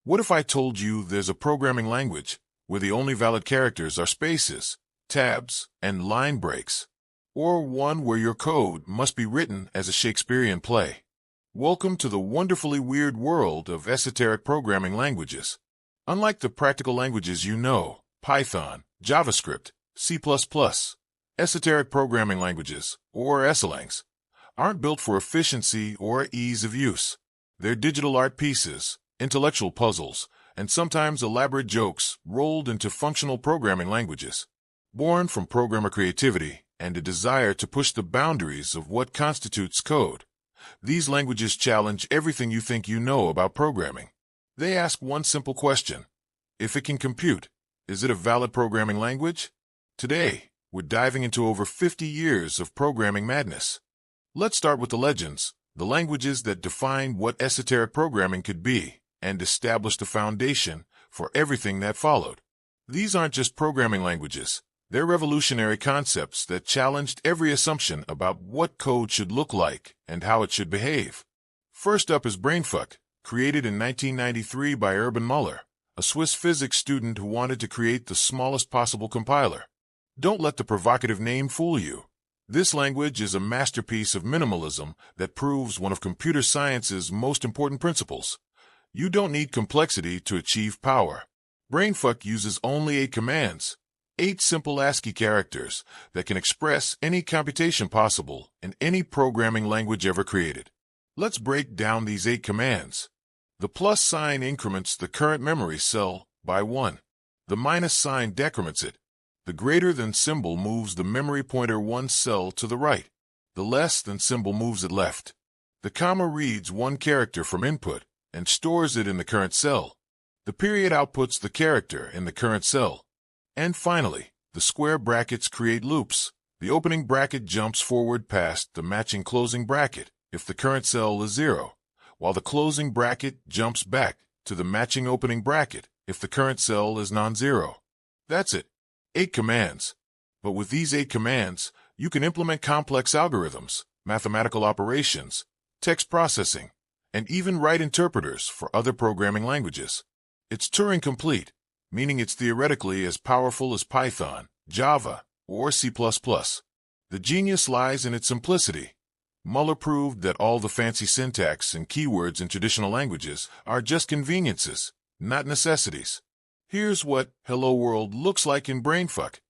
What if I told you there's a programming language where the only valid characters are spaces, tabs, and line breaks? Or one where your code must be written as a Shakespearean play? Welcome to the wonderfully weird world of esoteric programming languages. Unlike the practical languages you know, Python, JavaScript, C++, esoteric programming languages, or Esolangs, aren't built for efficiency or ease of use. They're digital art pieces, intellectual puzzles, and sometimes elaborate jokes rolled into functional programming languages. Born from programmer creativity and a desire to push the boundaries of what constitutes code, these languages challenge everything you think you know about programming. They ask one simple question: if it can compute, is it a valid programming language? Today, we're diving into over 50 years of programming madness. Let's start with the legends, the languages that define what esoteric programming could be and establish the foundation for everything that followed. These aren't just programming languages. They're revolutionary concepts that challenged every assumption about what code should look like and how it should behave. First up is Brainfuck, created in 1993 by Urban Muller, a Swiss physics student who wanted to create the smallest possible compiler. Don't let the provocative name fool you. This language is a masterpiece of minimalism that proves one of computer science's most important principles. You don't need complexity to achieve power. Brainfuck uses only 8 commands, 8 simple ASCII characters that can express any computation possible in any programming language ever created. Let's break down these 8 commands. The plus sign increments the current memory cell by 1. The minus sign decrements it. The greater than symbol moves the memory pointer 1 cell to the right. The less than symbol moves it left. The comma reads 1 character from input and stores it in the current cell. The period outputs the character in the current cell. And finally, the square brackets create loops. The opening bracket jumps forward past the matching closing bracket if the current cell is 0, while the closing bracket jumps back to the matching opening bracket if the current cell is non-zero. That's it. 8 commands. But with these 8 commands, you can implement complex algorithms, mathematical operations, text processing, and even write interpreters for other programming languages. It's Turing complete, meaning it's theoretically as powerful as Python, Java, or C++. The genius lies in its simplicity. Muller proved that all the fancy syntax and keywords in traditional languages are just conveniences, not necessities. Here's what Hello World looks like in Brainfuck.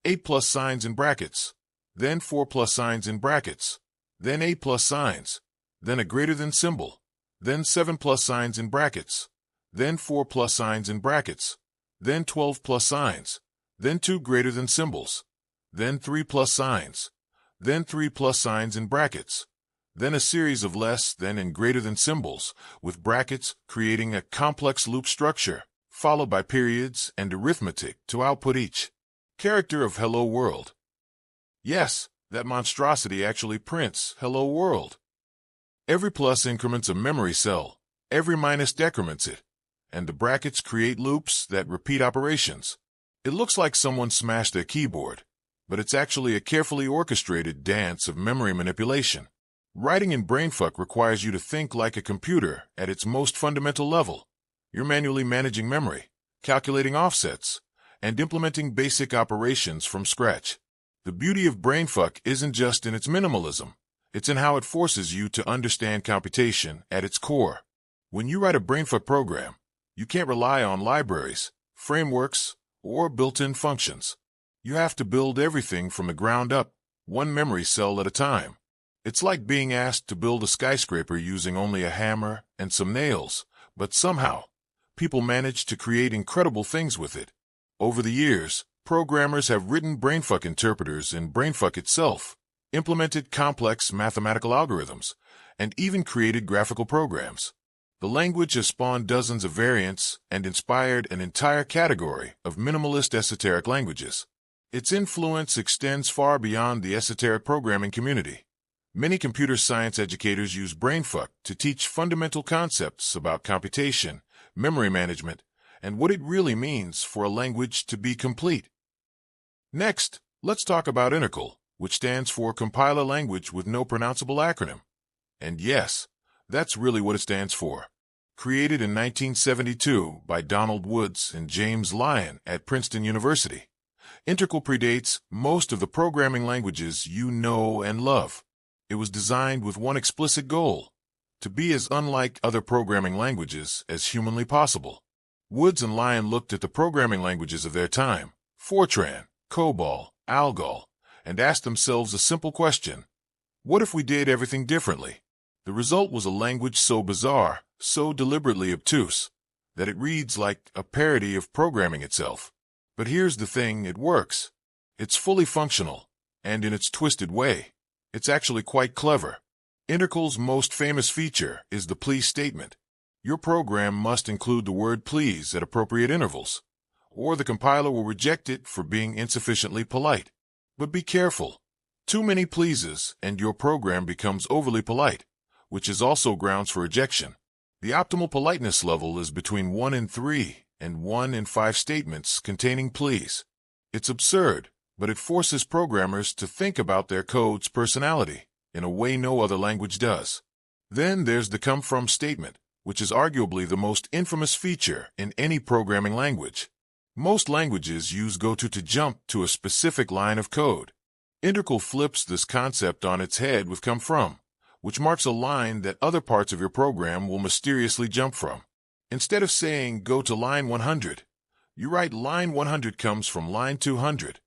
8 plus signs in brackets, then 4 plus signs in brackets, then 8 plus signs, then a greater than symbol, then 7 plus signs in brackets, then 4 plus signs in brackets, then 12 plus signs, then 2 greater than symbols, then 3 plus signs, then 3 plus signs in brackets, then a series of less than and greater than symbols, with brackets creating a complex loop structure, followed by periods and arithmetic to output each character of Hello World. Yes, that monstrosity actually prints Hello World. Every plus increments a memory cell, every minus decrements it, and the brackets create loops that repeat operations. It looks like someone smashed their keyboard, but it's actually a carefully orchestrated dance of memory manipulation. Writing in Brainfuck requires you to think like a computer at its most fundamental level. You're manually managing memory, calculating offsets, and implementing basic operations from scratch. The beauty of Brainfuck isn't just in its minimalism. It's in how it forces you to understand computation at its core. When you write a Brainfuck program, you can't rely on libraries, frameworks, or built-in functions. You have to build everything from the ground up, one memory cell at a time. It's like being asked to build a skyscraper using only a hammer and some nails, but somehow, people manage to create incredible things with it. Over the years, programmers have written Brainfuck interpreters in Brainfuck itself, implemented complex mathematical algorithms, and even created graphical programs. The language has spawned dozens of variants and inspired an entire category of minimalist esoteric languages. Its influence extends far beyond the esoteric programming community. Many computer science educators use Brainfuck to teach fundamental concepts about computation, memory management, and what it really means for a language to be complete. Next, let's talk about INTERCAL, which stands for Compiler Language with No Pronounceable Acronym. And yes, that's really what it stands for. created in 1972 by Donald Woods and James Lyon at Princeton University. INTERCAL predates most of the programming languages you know and love. It was designed with one explicit goal: to be as unlike other programming languages as humanly possible. Woods and Lyon looked at the programming languages of their time, Fortran, COBOL, ALGOL, and asked themselves a simple question: what if we did everything differently? The result was a language so bizarre, so deliberately obtuse, that it reads like a parody of programming itself. But here's the thing, it works. It's fully functional, and in its twisted way, it's actually quite clever. INTERCAL's most famous feature is the please statement. Your program must include the word please at appropriate intervals, or the compiler will reject it for being insufficiently polite. But be careful. Too many pleases and your program becomes overly polite, which is also grounds for rejection. The optimal politeness level is between 1 in 3 and 1 in 5 statements containing please. It's absurd, but it forces programmers to think about their code's personality in a way no other language does. Then there's the come from statement, which is arguably the most infamous feature in any programming language. Most languages use goto to jump to a specific line of code. INTERCAL flips this concept on its head with come from, which marks a line that other parts of your program will mysteriously jump from. Instead of saying go to line 100, you write line 100 comes from line 200.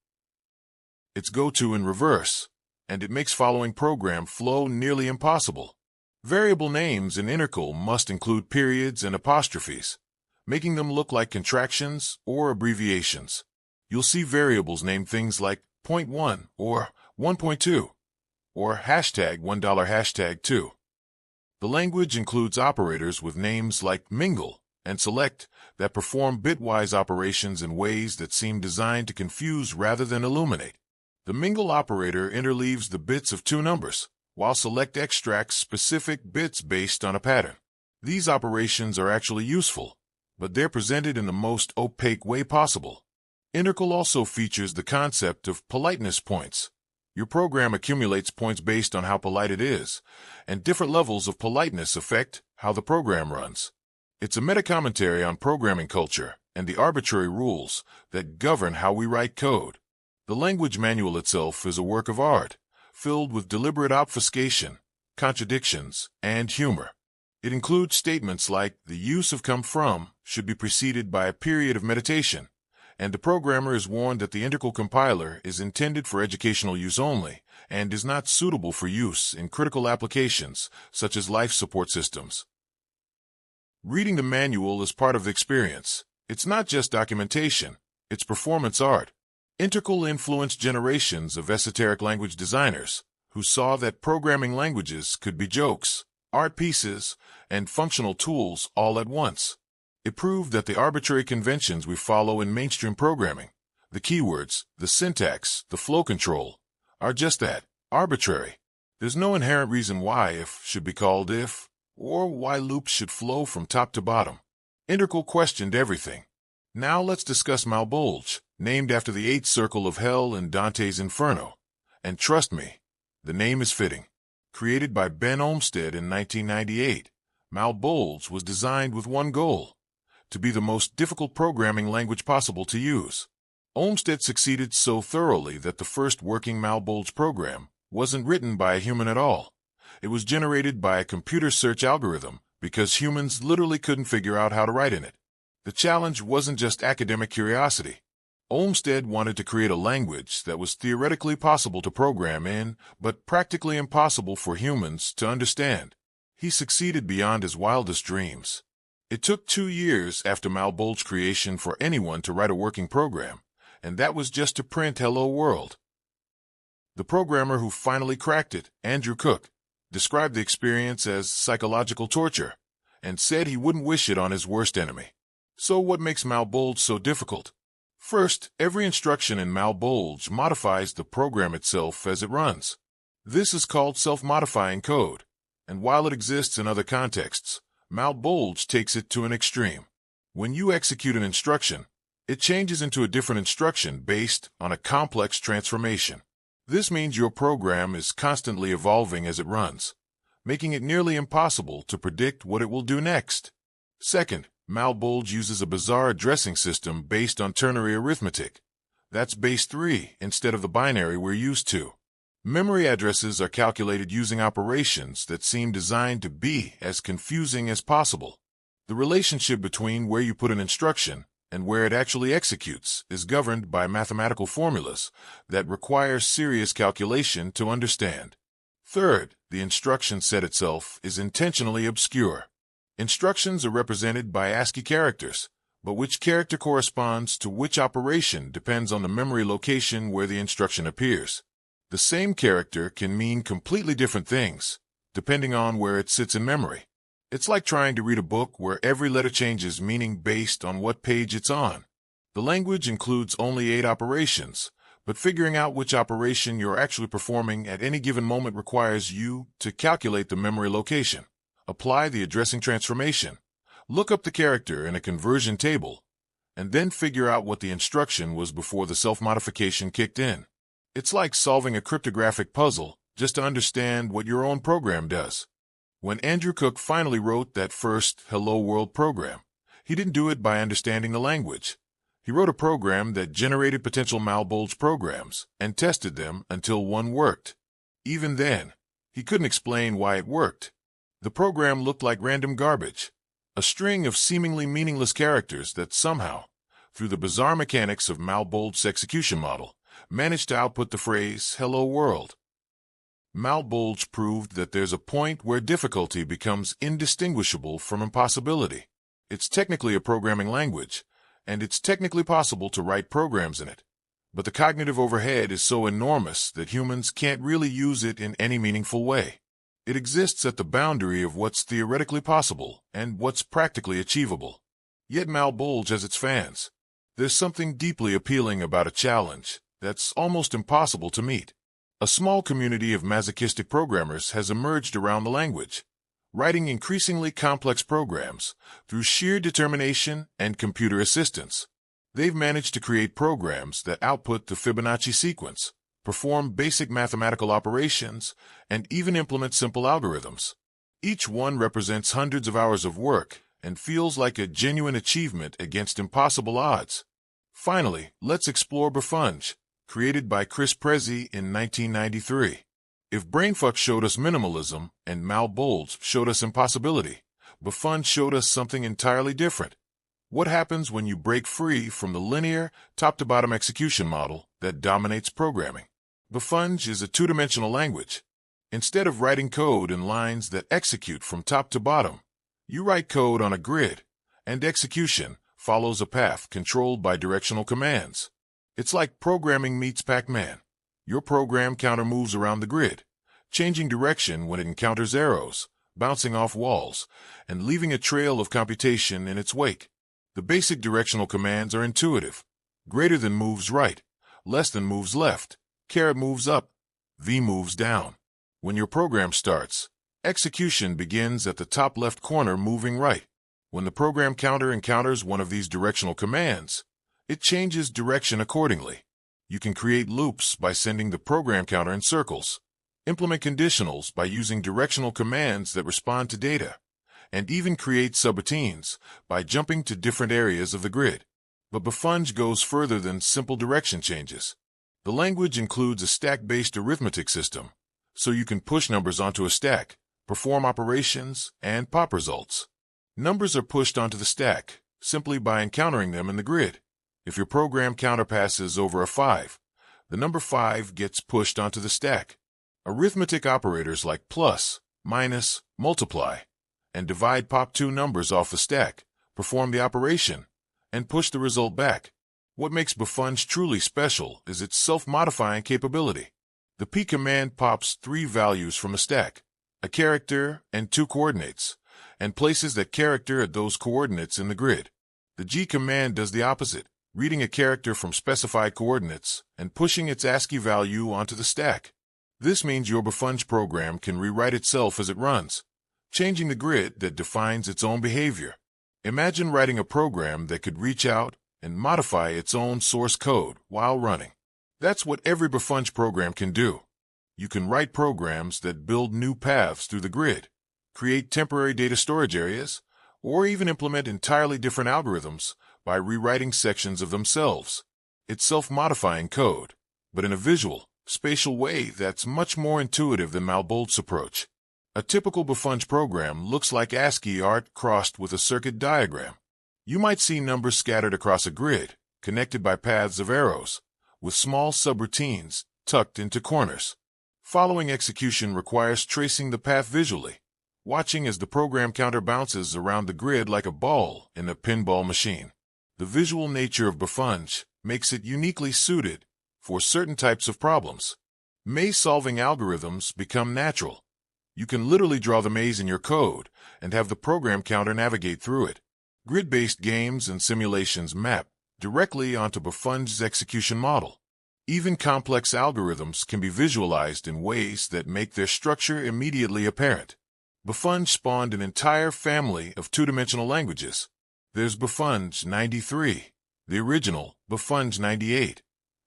It's go to in reverse, and it makes following program flow nearly impossible. Variable names in INTERCAL must include periods and apostrophes, making them look like contractions or abbreviations. You'll see variables named things like .1 or 1.2 or hashtag $1 hashtag 2. The language includes operators with names like mingle and select that perform bitwise operations in ways that seem designed to confuse rather than illuminate. The mingle operator interleaves the bits of two numbers, while select extracts specific bits based on a pattern. These operations are actually useful, but they're presented in the most opaque way possible. INTERCAL also features the concept of politeness points. Your program accumulates points based on how polite it is, and different levels of politeness affect how the program runs. It's a meta-commentary on programming culture and the arbitrary rules that govern how we write code. The language manual itself is a work of art, filled with deliberate obfuscation, contradictions, and humor. It includes statements like the use of come from should be preceded by a period of meditation, and the programmer is warned that the INTERCAL compiler is intended for educational use only and is not suitable for use in critical applications such as life support systems. Reading the manual is part of the experience. It's not just documentation, it's performance art. INTERCAL influenced generations of esoteric language designers who saw that programming languages could be jokes, art pieces, and functional tools all at once. It proved that the arbitrary conventions we follow in mainstream programming, the keywords, the syntax, the flow control, are just that, arbitrary. There's no inherent reason why if should be called if, or why loops should flow from top to bottom. INTERCAL questioned everything. Now let's discuss Malbolge, named after the eighth circle of hell in Dante's Inferno. And trust me, the name is fitting. Created by Ben Olmsted in 1998, Malbolge was designed with one goal: to be the most difficult programming language possible to use. Olmsted succeeded so thoroughly that the first working Malbolge program wasn't written by a human at all. It was generated by a computer search algorithm because humans literally couldn't figure out how to write in it. The challenge wasn't just academic curiosity. Olmsted wanted to create a language that was theoretically possible to program in, but practically impossible for humans to understand. He succeeded beyond his wildest dreams. It took 2 years after Malbolge creation for anyone to write a working program, and that was just to print Hello World. The programmer who finally cracked it, Andrew Cook, described the experience as psychological torture, and said he wouldn't wish it on his worst enemy. So what makes Malbolge so difficult? First, every instruction in Malbolge modifies the program itself as it runs. This is called self-modifying code, and while it exists in other contexts, Malbolge takes it to an extreme. When you execute an instruction, it changes into a different instruction based on a complex transformation. This means your program is constantly evolving as it runs, making it nearly impossible to predict what it will do next. Second, Malbolge uses a bizarre addressing system based on ternary arithmetic. That's base 3 instead of the binary we're used to. Memory addresses are calculated using operations that seem designed to be as confusing as possible. The relationship between where you put an instruction and where it actually executes is governed by mathematical formulas that require serious calculation to understand. Third, the instruction set itself is intentionally obscure. Instructions are represented by ASCII characters, but which character corresponds to which operation depends on the memory location where the instruction appears. The same character can mean completely different things, depending on where it sits in memory. It's like trying to read a book where every letter changes meaning based on what page it's on. The language includes only 8 operations, but figuring out which operation you're actually performing at any given moment requires you to calculate the memory location, apply the addressing transformation, look up the character in a conversion table, and then figure out what the instruction was before the self-modification kicked in. It's like solving a cryptographic puzzle just to understand what your own program does. When Andrew Cook finally wrote that first Hello World program, he didn't do it by understanding the language. He wrote a program that generated potential Malbolge programs and tested them until one worked. Even then, he couldn't explain why it worked. The program looked like random garbage, a string of seemingly meaningless characters that somehow, through the bizarre mechanics of Malbolge's execution model, managed to output the phrase, "Hello World." Malbolge proved that there's a point where difficulty becomes indistinguishable from impossibility. It's technically a programming language, and it's technically possible to write programs in it. But the cognitive overhead is so enormous that humans can't really use it in any meaningful way. It exists at the boundary of what's theoretically possible and what's practically achievable. Yet Malbolge has its fans. There's something deeply appealing about a challenge that's almost impossible to meet. A small community of masochistic programmers has emerged around the language, writing increasingly complex programs through sheer determination and computer assistance. They've managed to create programs that output the Fibonacci sequence, perform basic mathematical operations, and even implement simple algorithms. Each one represents hundreds of hours of work and feels like a genuine achievement against impossible odds. Finally, let's explore Befunge, created by Chris Prezi in 1993. If Brainfuck showed us minimalism and Malbolge showed us impossibility, Befunge showed us something entirely different. What happens when you break free from the linear, top-to-bottom execution model that dominates programming? Befunge is a two-dimensional language. Instead of writing code in lines that execute from top to bottom, you write code on a grid, and execution follows a path controlled by directional commands. It's like programming meets Pac-Man. Your program counter moves around the grid, changing direction when it encounters arrows, bouncing off walls, and leaving a trail of computation in its wake. The basic directional commands are intuitive. Greater than moves right, less than moves left, caret moves up, V moves down. When your program starts, execution begins at the top left corner moving right. When the program counter encounters one of these directional commands, it changes direction accordingly. You can create loops by sending the program counter in circles, implement conditionals by using directional commands that respond to data, and even create subroutines by jumping to different areas of the grid. But Befunge goes further than simple direction changes. The language includes a stack-based arithmetic system, so you can push numbers onto a stack, perform operations, and pop results. Numbers are pushed onto the stack simply by encountering them in the grid. If your program counter passes over a 5, the number 5 gets pushed onto the stack. Arithmetic operators like plus, minus, multiply, and divide pop 2 numbers off the stack, perform the operation, and push the result back. What makes Befunge truly special is its self-modifying capability. The P command pops 3 values from a stack, a character and 2 coordinates, and places that character at those coordinates in the grid. The G command does the opposite, reading a character from specified coordinates and pushing its ASCII value onto the stack. This means your Befunge program can rewrite itself as it runs, changing the grid that defines its own behavior. Imagine writing a program that could reach out and modify its own source code while running. That's what every Befunge program can do. You can write programs that build new paths through the grid, create temporary data storage areas, or even implement entirely different algorithms by rewriting sections of themselves. It's self-modifying code, but in a visual, spatial way that's much more intuitive than Malbolge's approach. A typical Befunge program looks like ASCII art crossed with a circuit diagram. You might see numbers scattered across a grid, connected by paths of arrows, with small subroutines tucked into corners. Following execution requires tracing the path visually, watching as the program counter bounces around the grid like a ball in a pinball machine. The visual nature of Befunge makes it uniquely suited for certain types of problems. Maze-solving algorithms become natural. You can literally draw the maze in your code and have the program counter navigate through it. Grid-based games and simulations map directly onto Befunge's execution model. Even complex algorithms can be visualized in ways that make their structure immediately apparent. Befunge spawned an entire family of two-dimensional languages. There's Befunge-93, the original Befunge-98,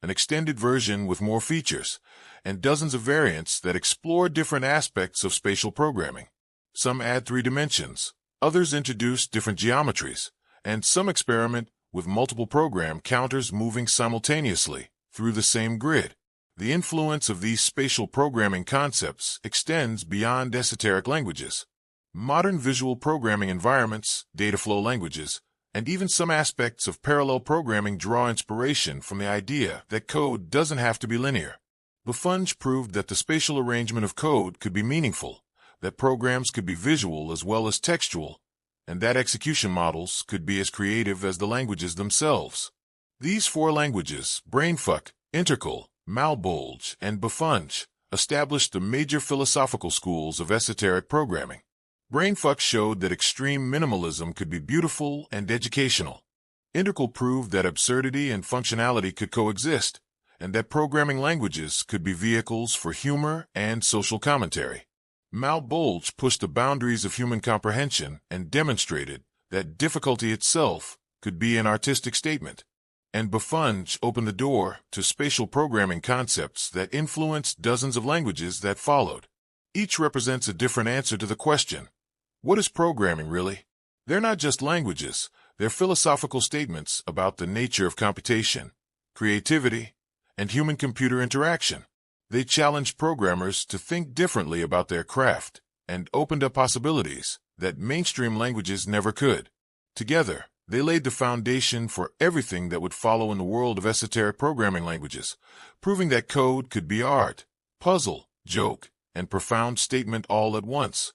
an extended version with more features, and dozens of variants that explore different aspects of spatial programming. Some add 3 dimensions, others introduce different geometries, and some experiment with multiple program counters moving simultaneously through the same grid. The influence of these spatial programming concepts extends beyond esoteric languages. Modern visual programming environments, data flow languages, and even some aspects of parallel programming draw inspiration from the idea that code doesn't have to be linear. Befunge proved that the spatial arrangement of code could be meaningful, that programs could be visual as well as textual, and that execution models could be as creative as the languages themselves. These 4 languages, Brainfuck, INTERCAL, Malbolge, and Befunge, established the major philosophical schools of esoteric programming. Brainfuck showed that extreme minimalism could be beautiful and educational. INTERCAL proved that absurdity and functionality could coexist, and that programming languages could be vehicles for humor and social commentary. Malbolge pushed the boundaries of human comprehension and demonstrated that difficulty itself could be an artistic statement. And Befunge opened the door to spatial programming concepts that influenced dozens of languages that followed. Each represents a different answer to the question, what is programming really? They're not just languages, they're philosophical statements about the nature of computation, creativity, and human-computer interaction. They challenged programmers to think differently about their craft and opened up possibilities that mainstream languages never could. Together, they laid the foundation for everything that would follow in the world of esoteric programming languages, proving that code could be art, puzzle, joke, and profound statement all at once.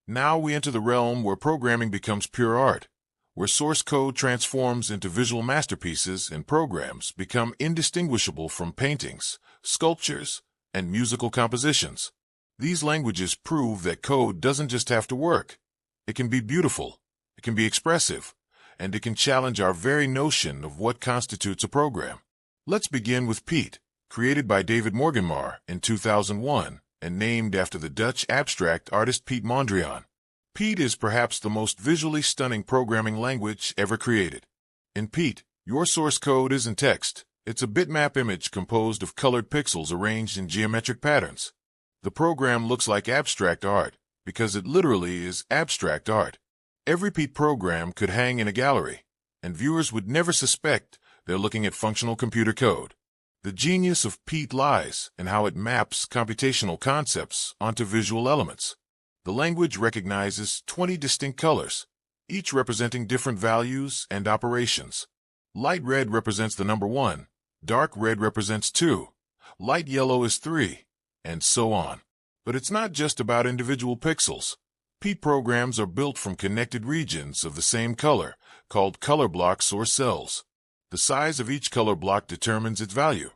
Now we enter the realm where programming becomes pure art, where source code transforms into visual masterpieces and programs become indistinguishable from paintings, sculptures, and musical compositions. These languages prove that code doesn't just have to work. It can be beautiful, it can be expressive, and it can challenge our very notion of what constitutes a program. Let's begin with Pete, created by David Morgenmaer in 2001 and named after the Dutch abstract artist Piet Mondrian. Pete is perhaps the most visually stunning programming language ever created. In Pete, your source code isn't text. It's a bitmap image composed of colored pixels arranged in geometric patterns. The program looks like abstract art because it literally is abstract art. Every Pete program could hang in a gallery, and viewers would never suspect they're looking at functional computer code. The genius of Pete lies in how it maps computational concepts onto visual elements. The language recognizes 20 distinct colors, each representing different values and operations. Light red represents the number 1, dark red represents 2, light yellow is 3, and so on. But it's not just about individual pixels. Pete programs are built from connected regions of the same color, called color blocks or cells. The size of each color block determines its value.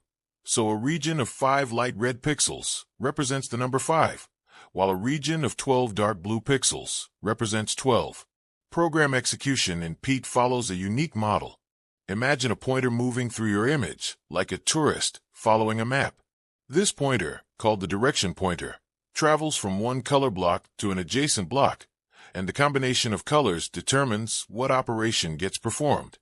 So a region of 5 light red pixels represents the number 5, while a region of 12 dark blue pixels represents 12. Program execution in Pete follows a unique model. Imagine a pointer moving through your image, like a tourist following a map. This pointer, called the direction pointer, travels from one color block to an adjacent block, and the combination of colors determines what operation gets performed.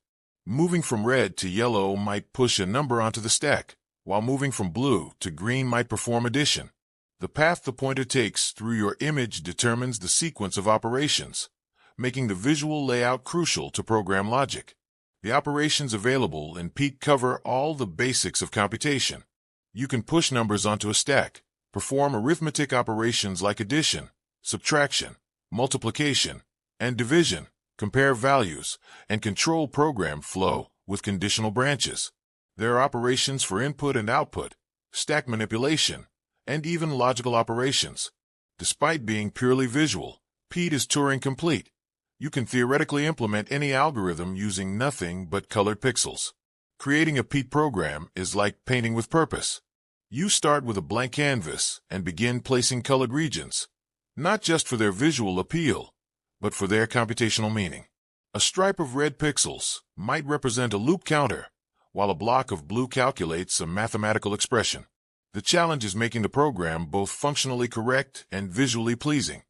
Moving from red to yellow might push a number onto the stack, while moving from blue to green might perform addition. The path the pointer takes through your image determines the sequence of operations, making the visual layout crucial to program logic. The operations available in Pete cover all the basics of computation. You can push numbers onto a stack, perform arithmetic operations like addition, subtraction, multiplication, and division, compare values, and control program flow with conditional branches. There are operations for input and output, stack manipulation, and even logical operations. Despite being purely visual, Pete is Turing complete. You can theoretically implement any algorithm using nothing but colored pixels. Creating a Pete program is like painting with purpose. You start with a blank canvas and begin placing colored regions, not just for their visual appeal, but for their computational meaning. A stripe of red pixels might represent a loop counter, while a block of blue calculates a mathematical expression. The challenge is making the program both functionally correct and visually pleasing.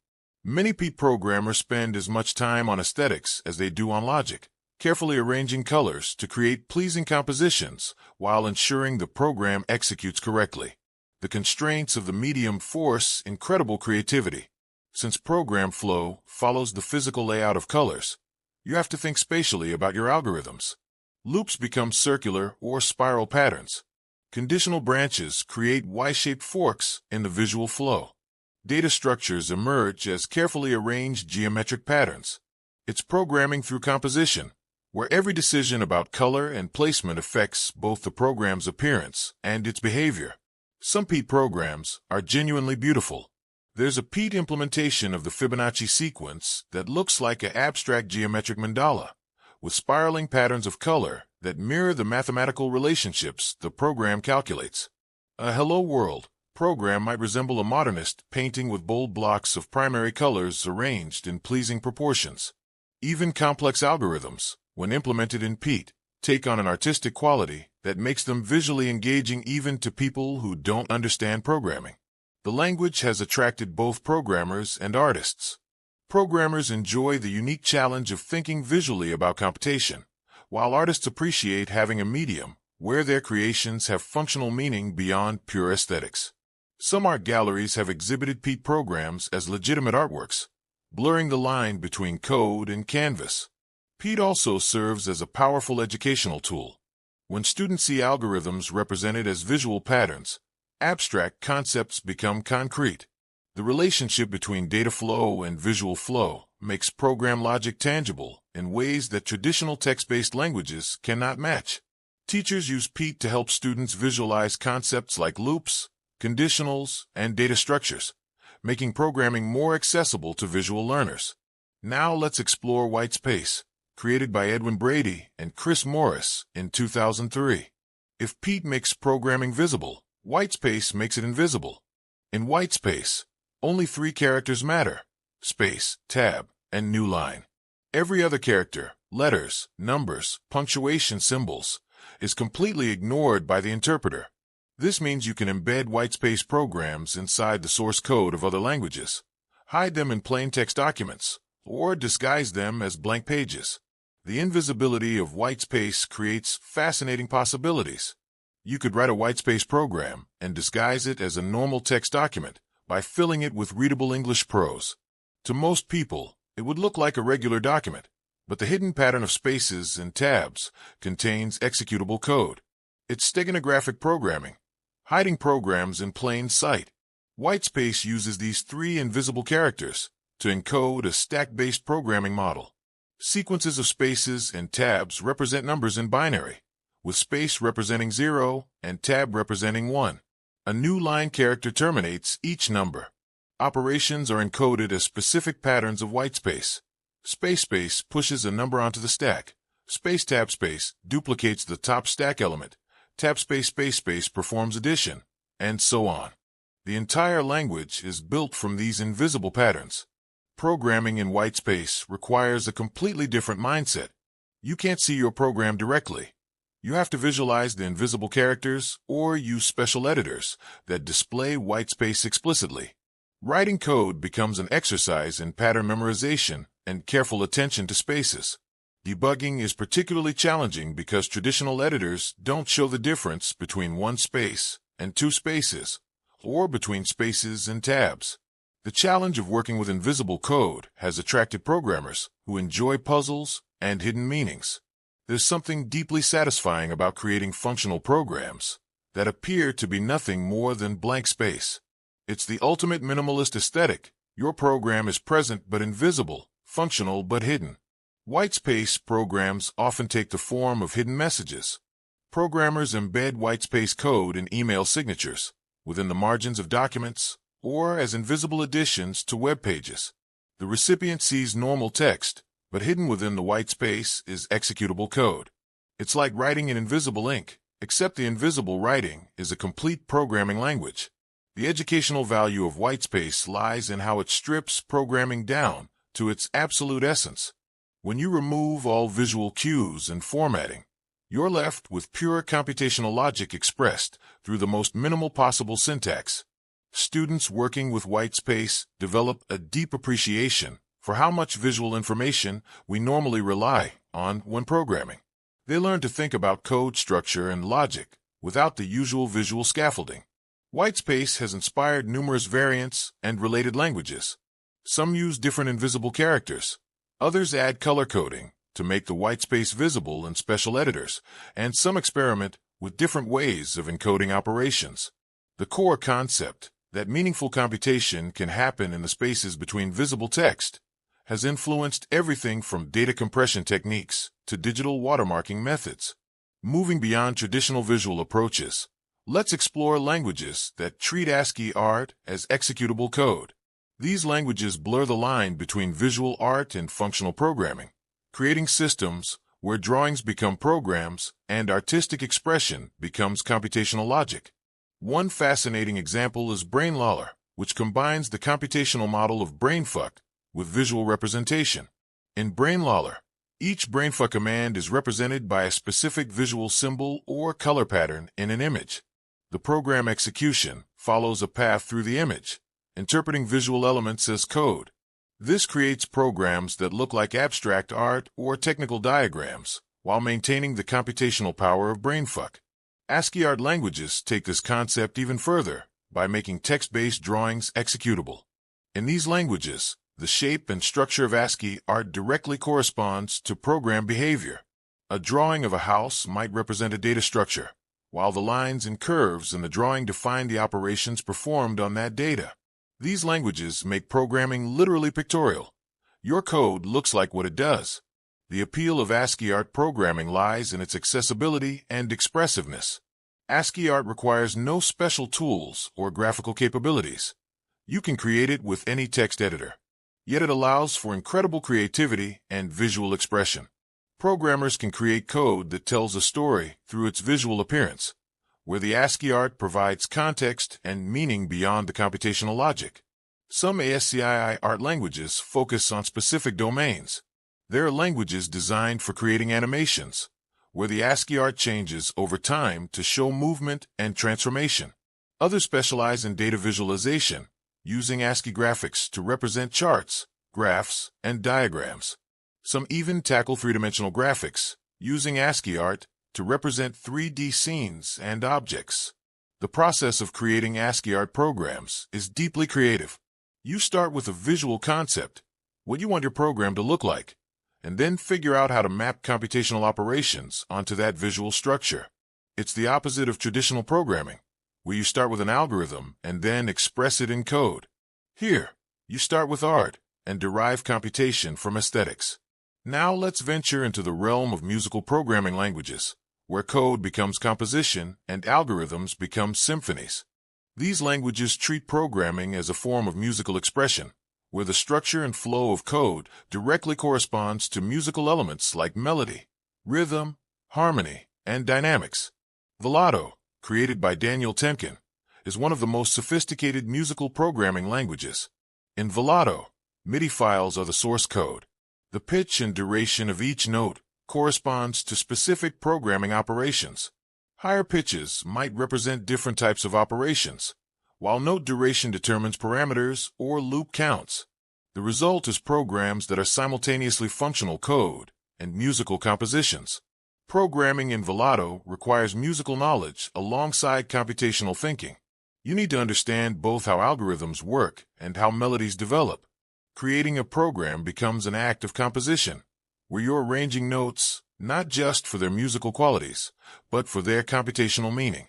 Many Pete programmers spend as much time on aesthetics as they do on logic, carefully arranging colors to create pleasing compositions while ensuring the program executes correctly. The constraints of the medium force incredible creativity. Since program flow follows the physical layout of colors, you have to think spatially about your algorithms. Loops become circular or spiral patterns. Conditional branches create Y-shaped forks in the visual flow. Data structures emerge as carefully arranged geometric patterns. It's programming through composition, where every decision about color and placement affects both the program's appearance and its behavior. Some Pete programs are genuinely beautiful. There's a Pete implementation of the Fibonacci sequence that looks like an abstract geometric mandala, with spiraling patterns of color that mirror the mathematical relationships the program calculates. A Hello World program might resemble a modernist painting with bold blocks of primary colors arranged in pleasing proportions. Even complex algorithms, when implemented in Pete, take on an artistic quality that makes them visually engaging even to people who don't understand programming. The language has attracted both programmers and artists. Programmers enjoy the unique challenge of thinking visually about computation, while artists appreciate having a medium where their creations have functional meaning beyond pure aesthetics. Some art galleries have exhibited Pete programs as legitimate artworks, blurring the line between code and canvas. Pete also serves as a powerful educational tool. When students see algorithms represented as visual patterns, abstract concepts become concrete. The relationship between data flow and visual flow makes program logic tangible in ways that traditional text-based languages cannot match. Teachers use Pete to help students visualize concepts like loops, conditionals, and data structures, making programming more accessible to visual learners. Now let's explore Whitespace, created by Edwin Brady and Chris Morris in 2003. If Pete makes programming visible, Whitespace makes it invisible. In Whitespace, only 3 characters matter: space, tab, and new line. Every other character, letters, numbers, punctuation symbols, is completely ignored by the interpreter. This means you can embed Whitespace programs inside the source code of other languages, hide them in plain text documents, or disguise them as blank pages. The invisibility of Whitespace creates fascinating possibilities. You could write a Whitespace program and disguise it as a normal text document by filling it with readable English prose. To most people, it would look like a regular document, but the hidden pattern of spaces and tabs contains executable code. It's steganographic programming, hiding programs in plain sight. Whitespace uses these 3 invisible characters to encode a stack-based programming model. Sequences of spaces and tabs represent numbers in binary, with space representing 0 and tab representing 1. A new line character terminates each number. Operations are encoded as specific patterns of Whitespace. Space pushes a number onto the stack. Tab space duplicates the top stack element. Tab space performs addition, and so on. The entire language is built from these invisible patterns. Programming in Whitespace requires a completely different mindset. You can't see your program directly. You have to visualize the invisible characters or use special editors that display Whitespace explicitly. Writing code becomes an exercise in pattern memorization and careful attention to spaces. Debugging is particularly challenging because traditional editors don't show the difference between 1 space and 2 spaces, or between spaces and tabs. The challenge of working with invisible code has attracted programmers who enjoy puzzles and hidden meanings. There's something deeply satisfying about creating functional programs that appear to be nothing more than blank space. It's the ultimate minimalist aesthetic. Your program is present but invisible, functional but hidden. Whitespace programs often take the form of hidden messages. Programmers embed whitespace code in email signatures, within the margins of documents, or as invisible additions to web pages. The recipient sees normal text, but hidden within the whitespace is executable code. It's like writing in invisible ink, except the invisible writing is a complete programming language. The educational value of whitespace lies in how it strips programming down to its absolute essence. When you remove all visual cues and formatting, you're left with pure computational logic expressed through the most minimal possible syntax. Students working with whitespace develop a deep appreciation for how much visual information we normally rely on when programming. They learn to think about code structure and logic without the usual visual scaffolding. Whitespace has inspired numerous variants and related languages. Some use different invisible characters. Others add color coding to make the whitespace visible in special editors, and some experiment with different ways of encoding operations. The core concept that meaningful computation can happen in the spaces between visible text has influenced everything from data compression techniques to digital watermarking methods. Moving beyond traditional visual approaches, let's explore languages that treat ASCII art as executable code. These languages blur the line between visual art and functional programming, creating systems where drawings become programs and artistic expression becomes computational logic. One fascinating example is Brainfuck, which combines the computational model of Brainfuck with visual representation. In Brainfuck, each Brainfuck command is represented by a specific visual symbol or color pattern in an image. The program execution follows a path through the image, interpreting visual elements as code. This creates programs that look like abstract art or technical diagrams, while maintaining the computational power of Brainfuck. ASCII art languages take this concept even further by making text-based drawings executable. In these languages, the shape and structure of ASCII art directly corresponds to program behavior. A drawing of a house might represent a data structure, while the lines and curves in the drawing define the operations performed on that data. These languages make programming literally pictorial. Your code looks like what it does. The appeal of ASCII art programming lies in its accessibility and expressiveness. ASCII art requires no special tools or graphical capabilities. You can create it with any text editor. Yet it allows for incredible creativity and visual expression. Programmers can create code that tells a story through its visual appearance, where the ASCII art provides context and meaning beyond the computational logic. Some ASCII art languages focus on specific domains. There are languages designed for creating animations, where the ASCII art changes over time to show movement and transformation. Others specialize in data visualization, using ASCII graphics to represent charts, graphs, and diagrams. Some even tackle three-dimensional graphics, using ASCII art to represent 3D scenes and objects. The process of creating ASCII art programs is deeply creative. You start with a visual concept, what you want your program to look like, and then figure out how to map computational operations onto that visual structure. It's the opposite of traditional programming, where you start with an algorithm and then express it in code. Here, you start with art and derive computation from aesthetics. Now let's venture into the realm of musical programming languages, where code becomes composition and algorithms become symphonies. These languages treat programming as a form of musical expression, where the structure and flow of code directly corresponds to musical elements like melody, rhythm, harmony, and dynamics. Velato, created by Daniel Temkin, is one of the most sophisticated musical programming languages. In Velato, MIDI files are the source code. The pitch and duration of each note corresponds to specific programming operations. Higher pitches might represent different types of operations, while note duration determines parameters or loop counts. The result is programs that are simultaneously functional code and musical compositions. Programming in Velato requires musical knowledge alongside computational thinking. You need to understand both how algorithms work and how melodies develop. Creating a program becomes an act of composition, where you're arranging notes not just for their musical qualities, but for their computational meaning.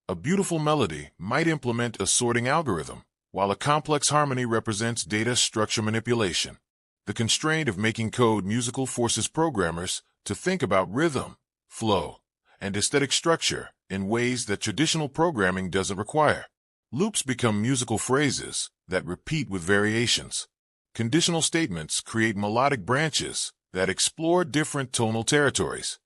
A beautiful melody might implement a sorting algorithm, while a complex harmony represents data structure manipulation. The constraint of making code musical forces programmers to think about rhythm, flow, and aesthetic structure in ways that traditional programming doesn't require. Loops become musical phrases that repeat with variations. Conditional statements create melodic branches that explore different tonal territories.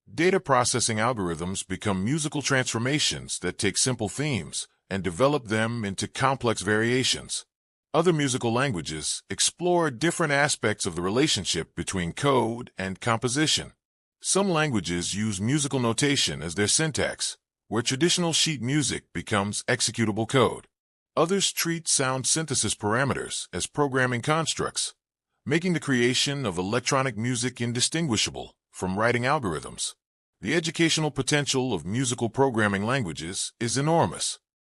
Data processing algorithms become musical transformations that take simple themes and develop them into complex variations. Other musical languages explore different aspects of the relationship between code and composition. Some languages use musical notation as their syntax, where traditional sheet music becomes executable code. Others treat sound synthesis parameters as programming constructs, making the creation of electronic music indistinguishable from writing algorithms. The educational potential of musical programming languages is enormous.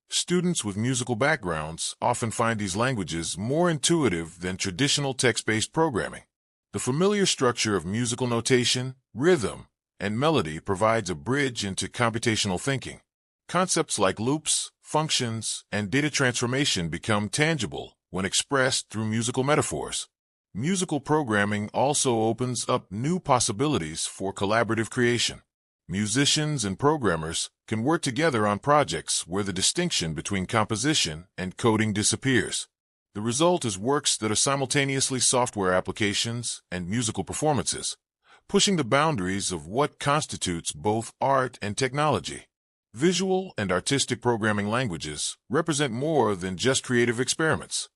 Students with musical backgrounds often find these languages more intuitive than traditional text-based programming. The familiar structure of musical notation, rhythm, and melody provides a bridge into computational thinking. Concepts like loops, functions, and data transformation become tangible when expressed through musical metaphors. Musical programming also opens up new possibilities for collaborative creation. Musicians and programmers can work together on projects where the distinction between composition and coding disappears. The result is works that are simultaneously software applications and musical performances, pushing the boundaries of what constitutes both art and technology. Visual and artistic programming languages represent more than just creative experiments.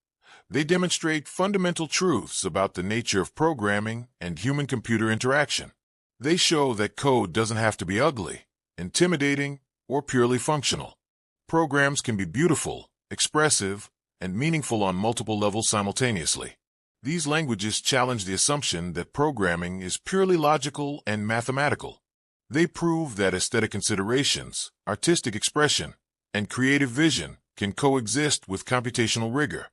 They demonstrate fundamental truths about the nature of programming and human-computer interaction. They show that code doesn't have to be ugly, intimidating, or purely functional. Programs can be beautiful, expressive, and meaningful on multiple levels simultaneously. These languages challenge the assumption that programming is purely logical and mathematical. They prove that aesthetic considerations, artistic expression, and creative vision can coexist with computational rigor.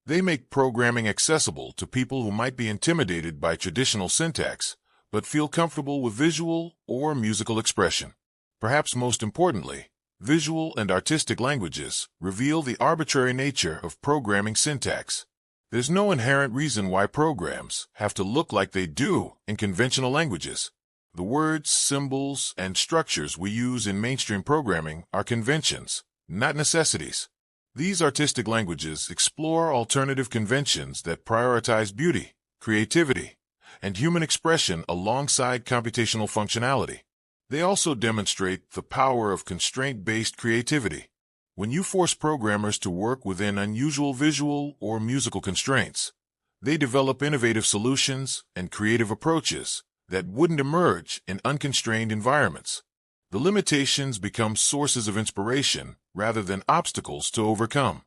They make programming accessible to people who might be intimidated by traditional syntax, but feel comfortable with visual or musical expression. Perhaps most importantly, visual and artistic languages reveal the arbitrary nature of programming syntax. There's no inherent reason why programs have to look like they do in conventional languages. The words, symbols, and structures we use in mainstream programming are conventions, not necessities. These artistic languages explore alternative conventions that prioritize beauty, creativity, and human expression alongside computational functionality. They also demonstrate the power of constraint-based creativity. When you force programmers to work within unusual visual or musical constraints, they develop innovative solutions and creative approaches that wouldn't emerge in unconstrained environments. The limitations become sources of inspiration rather than obstacles to overcome.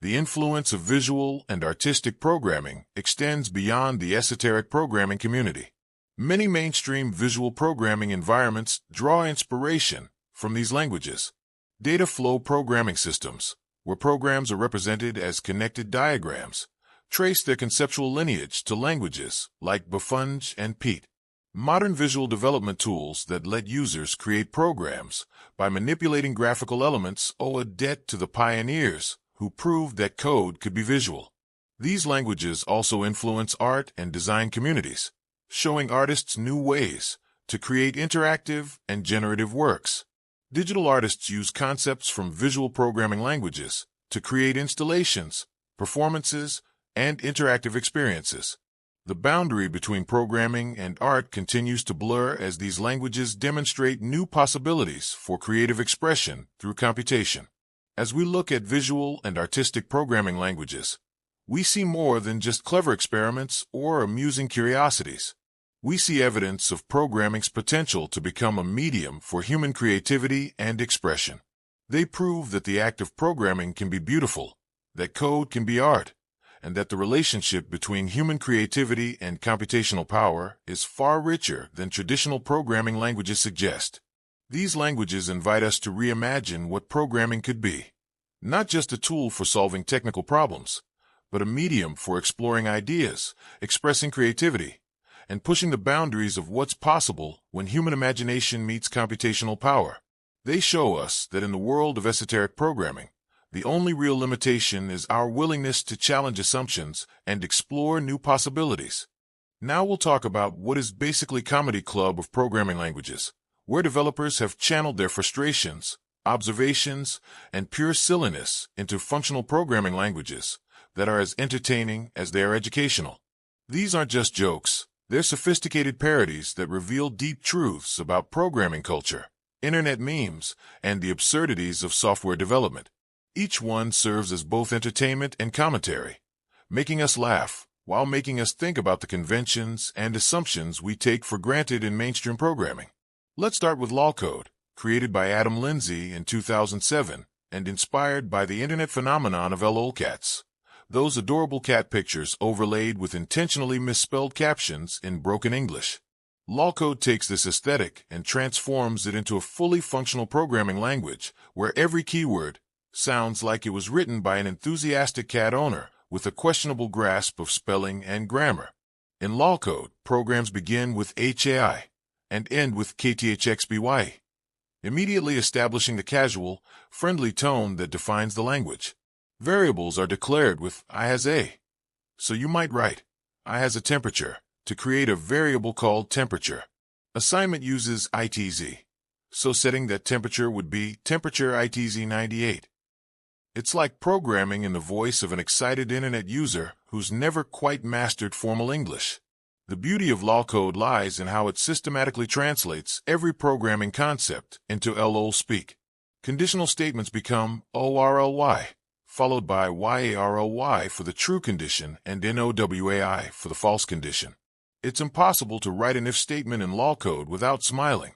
The influence of visual and artistic programming extends beyond the esoteric programming community. Many mainstream visual programming environments draw inspiration from these languages. Data flow programming systems, where programs are represented as connected diagrams, trace their conceptual lineage to languages like Befunge and Pete. Modern visual development tools that let users create programs by manipulating graphical elements owe a debt to the pioneers who proved that code could be visual. These languages also influence art and design communities, showing artists new ways to create interactive and generative works. Digital artists use concepts from visual programming languages to create installations, performances, and interactive experiences. The boundary between programming and art continues to blur as these languages demonstrate new possibilities for creative expression through computation. As we look at visual and artistic programming languages, we see more than just clever experiments or amusing curiosities. We see evidence of programming's potential to become a medium for human creativity and expression. They prove that the act of programming can be beautiful, that code can be art, and that the relationship between human creativity and computational power is far richer than traditional programming languages suggest. These languages invite us to reimagine what programming could be. Not just a tool for solving technical problems, but a medium for exploring ideas, expressing creativity, and pushing the boundaries of what's possible when human imagination meets computational power. They show us that in the world of esoteric programming, the only real limitation is our willingness to challenge assumptions and explore new possibilities. Now we'll talk about what is basically comedy club of programming languages, where developers have channeled their frustrations, observations, and pure silliness into functional programming languages that are as entertaining as they are educational. These aren't just jokes, they're sophisticated parodies that reveal deep truths about programming culture, internet memes, and the absurdities of software development. Each one serves as both entertainment and commentary, making us laugh while making us think about the conventions and assumptions we take for granted in mainstream programming. Let's start with LolCode, created by Adam Lindsay in 2007 and inspired by the internet phenomenon of lolcats, those adorable cat pictures overlaid with intentionally misspelled captions in broken English. LolCode takes this aesthetic and transforms it into a fully functional programming language where every keyword sounds like it was written by an enthusiastic cat owner with a questionable grasp of spelling and grammar. In LolCode, programs begin with HAI and end with KTHXBY, immediately establishing the casual, friendly tone that defines the language. Variables are declared with I has a. So you might write I has a temperature to create a variable called temperature. Assignment uses ITZ, so setting that temperature would be temperature ITZ-98. It's like programming in the voice of an excited internet user who's never quite mastered formal English. The beauty of LolCode lies in how it systematically translates every programming concept into LOL speak. Conditional statements become ORLY, followed by YARLY for the true condition and NOWAI for the false condition. It's impossible to write an if statement in LolCode without smiling.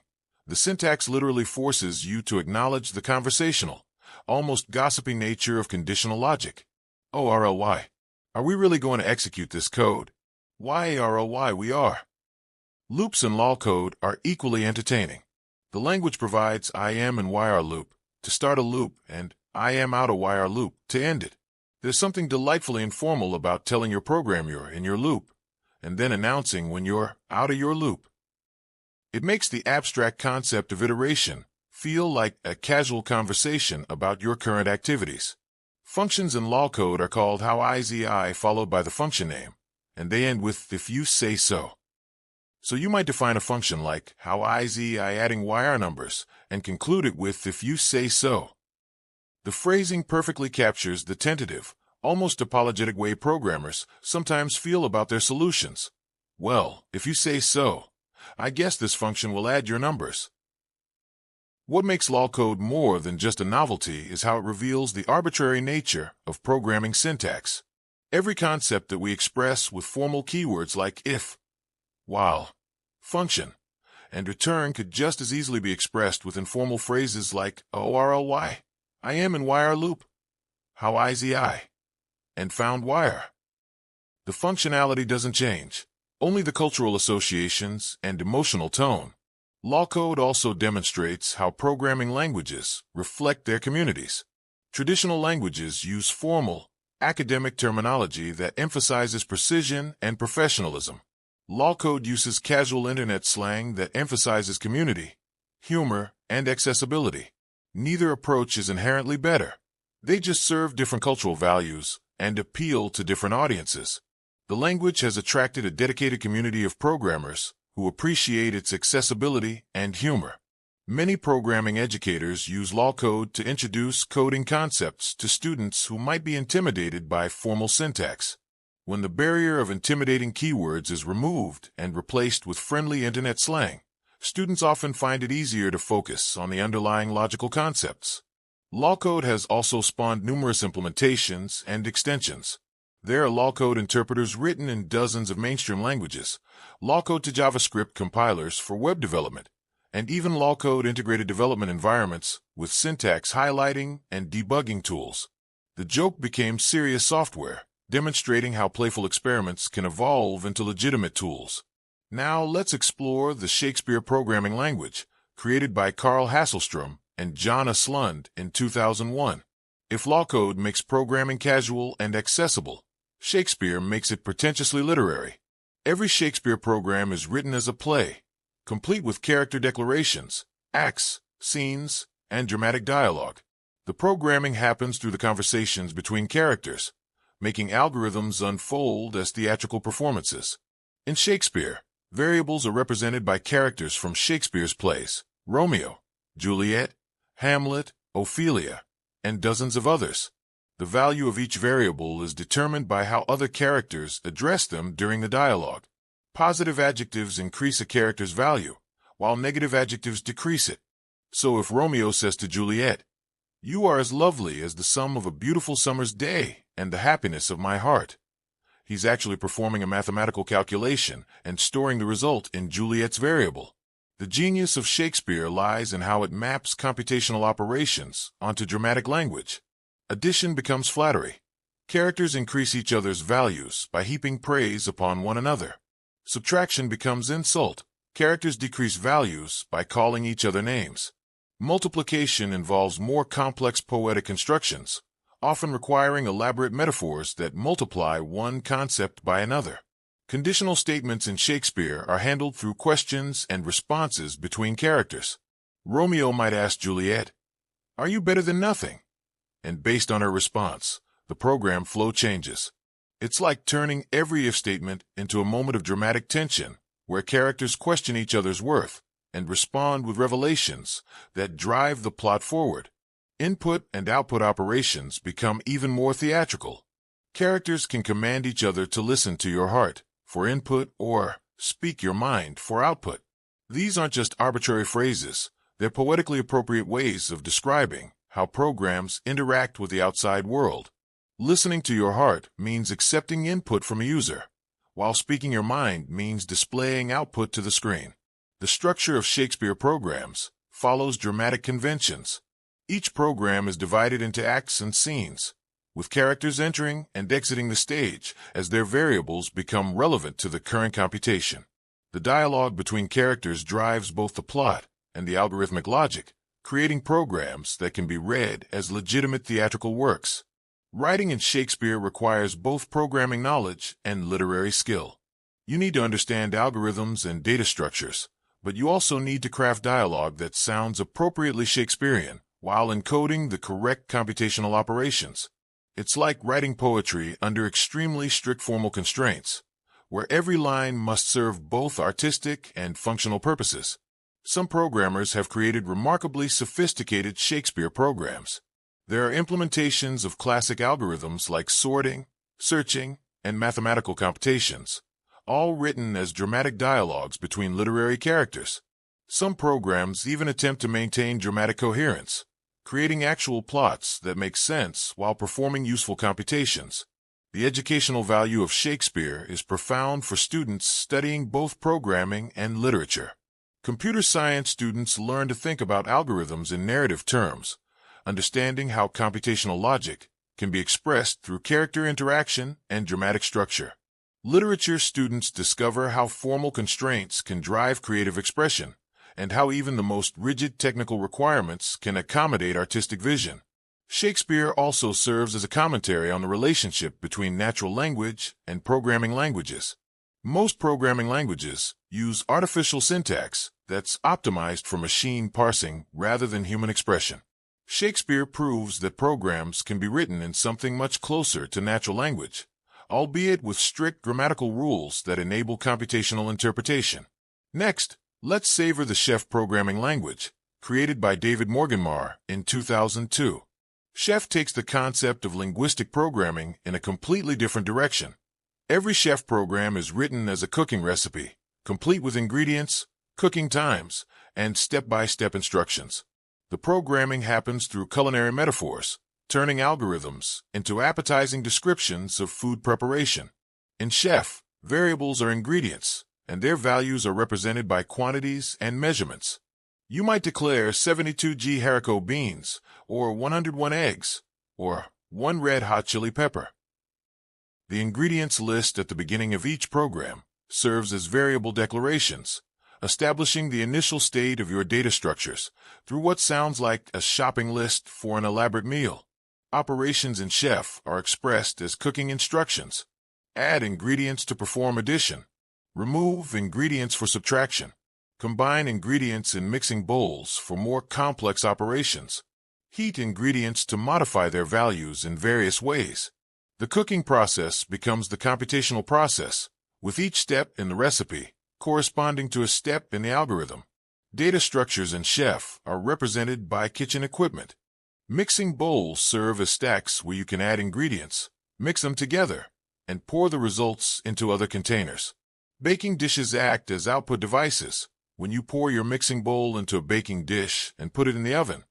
The syntax literally forces you to acknowledge the conversational, almost gossiping nature of conditional logic. ORLY. Are we really going to execute this code? YARLY we are. Loops in LolCode are equally entertaining. The language provides IAM and YR loop to start a loop and IAM out a YR loop to end it. There's something delightfully informal about telling your program you're in your loop and then announcing when you're out of your loop. It makes the abstract concept of iteration feel like a casual conversation about your current activities. Functions in LolCode are called howizi followed by the function name, and they end with if you say so. So you might define a function like howizi adding YR numbers and conclude it with if you say so. The phrasing perfectly captures the tentative, almost apologetic way programmers sometimes feel about their solutions. Well, if you say so, I guess this function will add your numbers. What makes LolCode more than just a novelty is how it reveals the arbitrary nature of programming syntax. Every concept that we express with formal keywords like if, while, function, and return could just as easily be expressed with informal phrases like ORLY, IAM and YR loop, howizi, and found wire. The functionality doesn't change, only the cultural associations and emotional tone. LolCode also demonstrates how programming languages reflect their communities. Traditional languages use formal, academic terminology that emphasizes precision and professionalism. LolCode uses casual internet slang that emphasizes community, humor, and accessibility. Neither approach is inherently better. They just serve different cultural values and appeal to different audiences. The language has attracted a dedicated community of programmers who appreciate its accessibility and humor. Many programming educators use LolCode to introduce coding concepts to students who might be intimidated by formal syntax. When the barrier of intimidating keywords is removed and replaced with friendly internet slang, students often find it easier to focus on the underlying logical concepts. LolCode has also spawned numerous implementations and extensions. There are LolCode interpreters written in dozens of mainstream languages, LolCode to JavaScript compilers for web development, and even LolCode integrated development environments with syntax highlighting and debugging tools. The joke became serious software, demonstrating how playful experiments can evolve into legitimate tools. Now let's explore the Shakespeare programming language, created by Carl Hasselstrom and John Aslund in 2001. If law code makes programming casual and accessible, Shakespeare makes it pretentiously literary. Every Shakespeare program is written as a play, complete with character declarations, acts, scenes, and dramatic dialogue. The programming happens through the conversations between characters, making algorithms unfold as theatrical performances. In Shakespeare, variables are represented by characters from Shakespeare's plays, Romeo, Juliet, Hamlet, Ophelia, and dozens of others. The value of each variable is determined by how other characters address them during the dialogue. Positive adjectives increase a character's value, while negative adjectives decrease it. So if Romeo says to Juliet, "You are as lovely as the sum of a beautiful summer's day and the happiness of my heart," he's actually performing a mathematical calculation and storing the result in Juliet's variable. The genius of Shakespeare lies in how it maps computational operations onto dramatic language. Addition becomes flattery. Characters increase each other's values by heaping praise upon one another. Subtraction becomes insult. Characters decrease values by calling each other names. Multiplication involves more complex poetic constructions, often requiring elaborate metaphors that multiply one concept by another. Conditional statements in Shakespeare are handled through questions and responses between characters. Romeo might ask Juliet, "Are you better than nothing?" And based on her response, the program flow changes. It's like turning every if statement into a moment of dramatic tension, where characters question each other's worth and respond with revelations that drive the plot forward. Input and output operations become even more theatrical. Characters can command each other to listen to your heart for input or speak your mind for output. These aren't just arbitrary phrases, they're poetically appropriate ways of describing how programs interact with the outside world. Listening to your heart means accepting input from a user, while speaking your mind means displaying output to the screen. The structure of Shakespeare programs follows dramatic conventions. Each program is divided into acts and scenes, with characters entering and exiting the stage as their variables become relevant to the current computation. The dialogue between characters drives both the plot and the algorithmic logic, creating programs that can be read as legitimate theatrical works. Writing in Shakespeare requires both programming knowledge and literary skill. You need to understand algorithms and data structures, but you also need to craft dialogue that sounds appropriately Shakespearean while encoding the correct computational operations. It's like writing poetry under extremely strict formal constraints, where every line must serve both artistic and functional purposes. Some programmers have created remarkably sophisticated Shakespeare programs. There are implementations of classic algorithms like sorting, searching, and mathematical computations, all written as dramatic dialogues between literary characters. Some programs even attempt to maintain dramatic coherence, creating actual plots that make sense while performing useful computations. The educational value of Shakespeare is profound for students studying both programming and literature. Computer science students learn to think about algorithms in narrative terms, understanding how computational logic can be expressed through character interaction and dramatic structure. Literature students discover how formal constraints can drive creative expression, and how even the most rigid technical requirements can accommodate artistic vision. Shakespeare also serves as a commentary on the relationship between natural language and programming languages. Most programming languages use artificial syntax that's optimized for machine parsing rather than human expression. Shakespeare proves that programs can be written in something much closer to natural language, albeit with strict grammatical rules that enable computational interpretation. Next, let's savor the Chef programming language, created by David Morgenmar in 2002. Chef takes the concept of linguistic programming in a completely different direction. Every Chef program is written as a cooking recipe, complete with ingredients, cooking times, and step-by-step instructions. The programming happens through culinary metaphors, turning algorithms into appetizing descriptions of food preparation. In Chef, variables are ingredients, and their values are represented by quantities and measurements. You might declare 72g haricot beans, or 101 eggs, or 1 red hot chili pepper. The ingredients list at the beginning of each program serves as variable declarations, establishing the initial state of your data structures through what sounds like a shopping list for an elaborate meal. Operations in Chef are expressed as cooking instructions. Add ingredients to perform addition. Remove ingredients for subtraction. Combine ingredients in mixing bowls for more complex operations. Heat ingredients to modify their values in various ways. The cooking process becomes the computational process, with each step in the recipe corresponding to a step in the algorithm. Data structures in Chef are represented by kitchen equipment. Mixing bowls serve as stacks where you can add ingredients, mix them together, and pour the results into other containers. Baking dishes act as output devices. When you pour your mixing bowl into a baking dish and put it in the oven,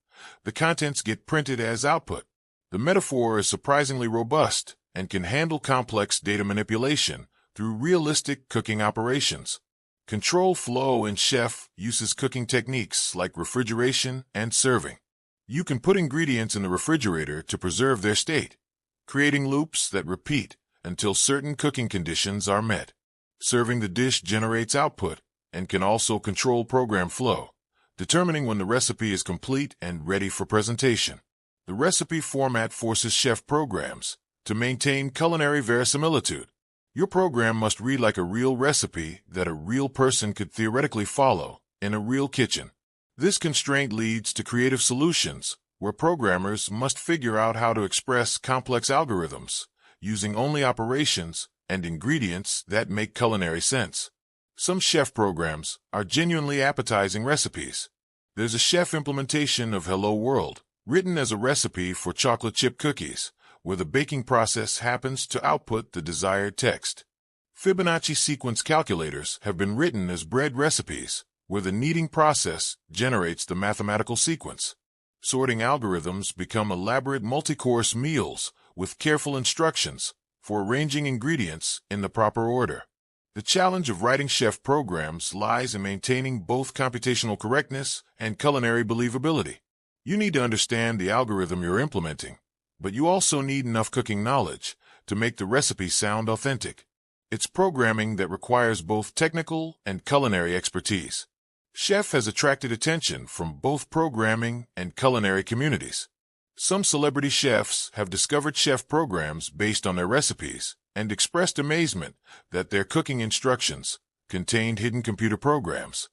the contents get printed as output. The metaphor is surprisingly robust and can handle complex data manipulation through realistic cooking operations. Control flow in Chef uses cooking techniques like refrigeration and serving. You can put ingredients in the refrigerator to preserve their state, creating loops that repeat until certain cooking conditions are met. Serving the dish generates output and can also control program flow, determining when the recipe is complete and ready for presentation. The recipe format forces Chef programs to maintain culinary verisimilitude. Your program must read like a real recipe that a real person could theoretically follow in a real kitchen. This constraint leads to creative solutions where programmers must figure out how to express complex algorithms using only operations and ingredients that make culinary sense. Some Chef programs are genuinely appetizing recipes. There's a Chef implementation of Hello World, written as a recipe for chocolate chip cookies, where the baking process happens to output the desired text. Fibonacci sequence calculators have been written as bread recipes, where the kneading process generates the mathematical sequence. Sorting algorithms become elaborate multi-course meals with careful instructions for arranging ingredients in the proper order. The challenge of writing Chef programs lies in maintaining both computational correctness and culinary believability. You need to understand the algorithm you're implementing, but you also need enough cooking knowledge to make the recipe sound authentic. It's programming that requires both technical and culinary expertise. Chef has attracted attention from both programming and culinary communities. Some celebrity chefs have discovered Chef programs based on their recipes and expressed amazement that their cooking instructions contained hidden computer programs.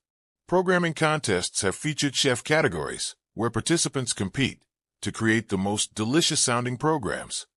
Programming contests have featured Chef categories where participants compete to create the most delicious-sounding programs.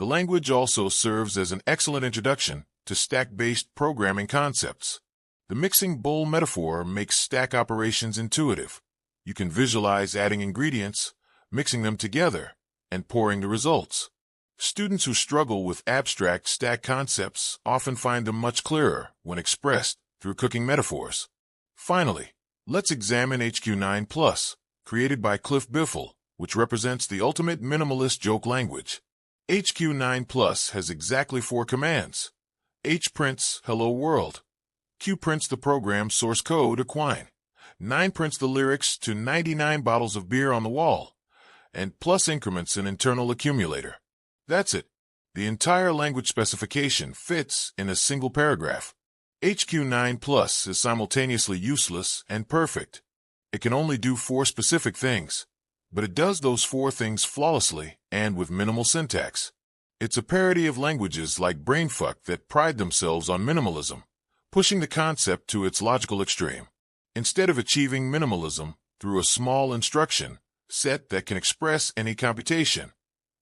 The language also serves as an excellent introduction to stack-based programming concepts. The mixing bowl metaphor makes stack operations intuitive. You can visualize adding ingredients, mixing them together, and pouring the results. Students who struggle with abstract stack concepts often find them much clearer when expressed through cooking metaphors. Finally, let's examine HQ9+, created by Cliff Biffle, which represents the ultimate minimalist joke language. HQ9+ has exactly 4 commands. H prints Hello World. Q prints the program's source code Equine. 9 prints the lyrics to 99 bottles of beer on the wall. And plus increments an internal accumulator. That's it. The entire language specification fits in a single paragraph. HQ9+ is simultaneously useless and perfect. It can only do 4 specific things, but it does those 4 things flawlessly and with minimal syntax. It's a parody of languages like Brainfuck that pride themselves on minimalism, pushing the concept to its logical extreme. Instead of achieving minimalism through a small instruction set that can express any computation,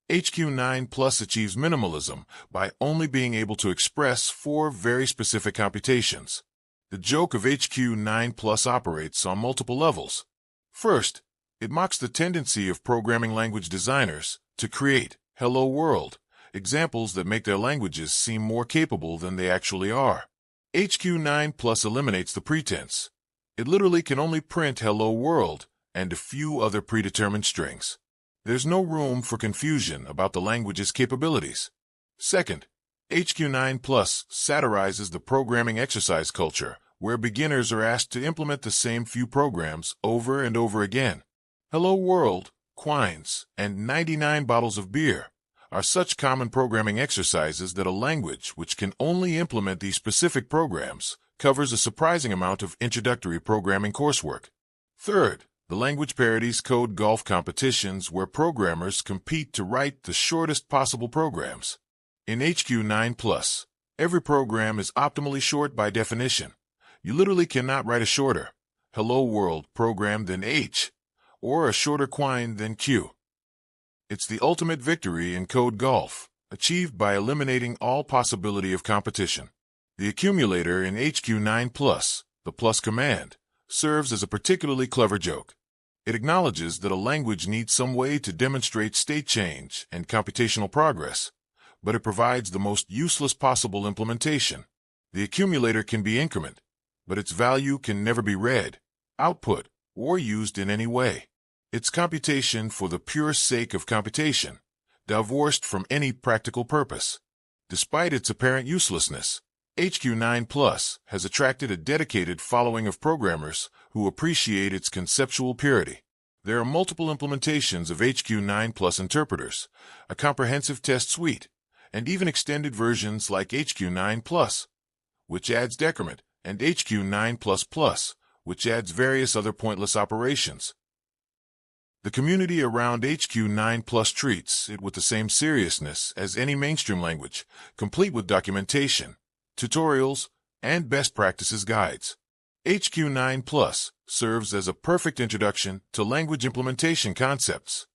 HQ9+ achieves minimalism by only being able to express 4 very specific computations. The joke of HQ9+ operates on multiple levels. First, it mocks the tendency of programming language designers to create Hello World examples that make their languages seem more capable than they actually are. HQ9+ eliminates the pretense. It literally can only print Hello World and a few other predetermined strings. There's no room for confusion about the language's capabilities. Second, HQ9+ satirizes the programming exercise culture, where beginners are asked to implement the same few programs over and over again. Hello World, Quines, and 99 bottles of beer are such common programming exercises that a language which can only implement these specific programs covers a surprising amount of introductory programming coursework. Third, The language parodies code golf competitions where programmers compete to write the shortest possible programs. In HQ9+, every program is optimally short by definition. You literally cannot write a shorter Hello World program than H, or a shorter Quine than Q. It's the ultimate victory in code golf, achieved by eliminating all possibility of competition. The accumulator in HQ9+, the plus command, serves as a particularly clever joke. It acknowledges that a language needs some way to demonstrate state change and computational progress, but it provides the most useless possible implementation. The accumulator can be increment, but its value can never be read, output, or used in any way. It's computation for the pure sake of computation, divorced from any practical purpose. Despite its apparent uselessness, HQ9+ has attracted a dedicated following of programmers who appreciate its conceptual purity. There are multiple implementations of HQ9+ interpreters, a comprehensive test suite, and even extended versions like HQ9+, which adds decrement, and HQ9++, which adds various other pointless operations. The community around HQ9+ treats it with the same seriousness as any mainstream language, complete with documentation, tutorials, and best practices guides. HQ9+ serves as a perfect introduction to language implementation concepts.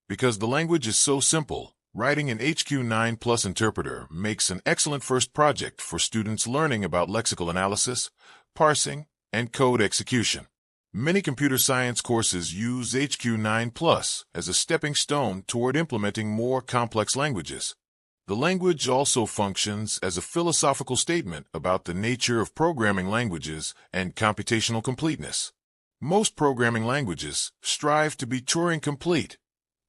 Because the language is so simple, writing an HQ9+ interpreter makes an excellent first project for students learning about lexical analysis, parsing, and code execution. Many computer science courses use HQ9+ as a stepping stone toward implementing more complex languages. The language also functions as a philosophical statement about the nature of programming languages and computational completeness. Most programming languages strive to be Turing complete,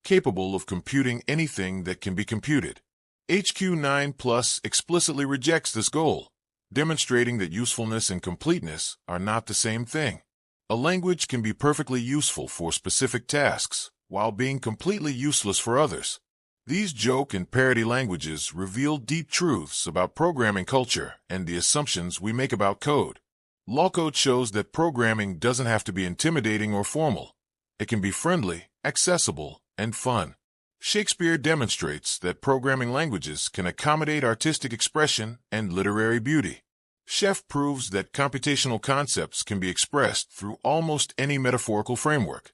capable of computing anything that can be computed. HQ9+ explicitly rejects this goal, demonstrating that usefulness and completeness are not the same thing. A language can be perfectly useful for specific tasks, while being completely useless for others. These joke and parody languages reveal deep truths about programming culture and the assumptions we make about code. LawCode shows that programming doesn't have to be intimidating or formal. It can be friendly, accessible, and fun. Shakespeare demonstrates that programming languages can accommodate artistic expression and literary beauty. Chef proves that computational concepts can be expressed through almost any metaphorical framework.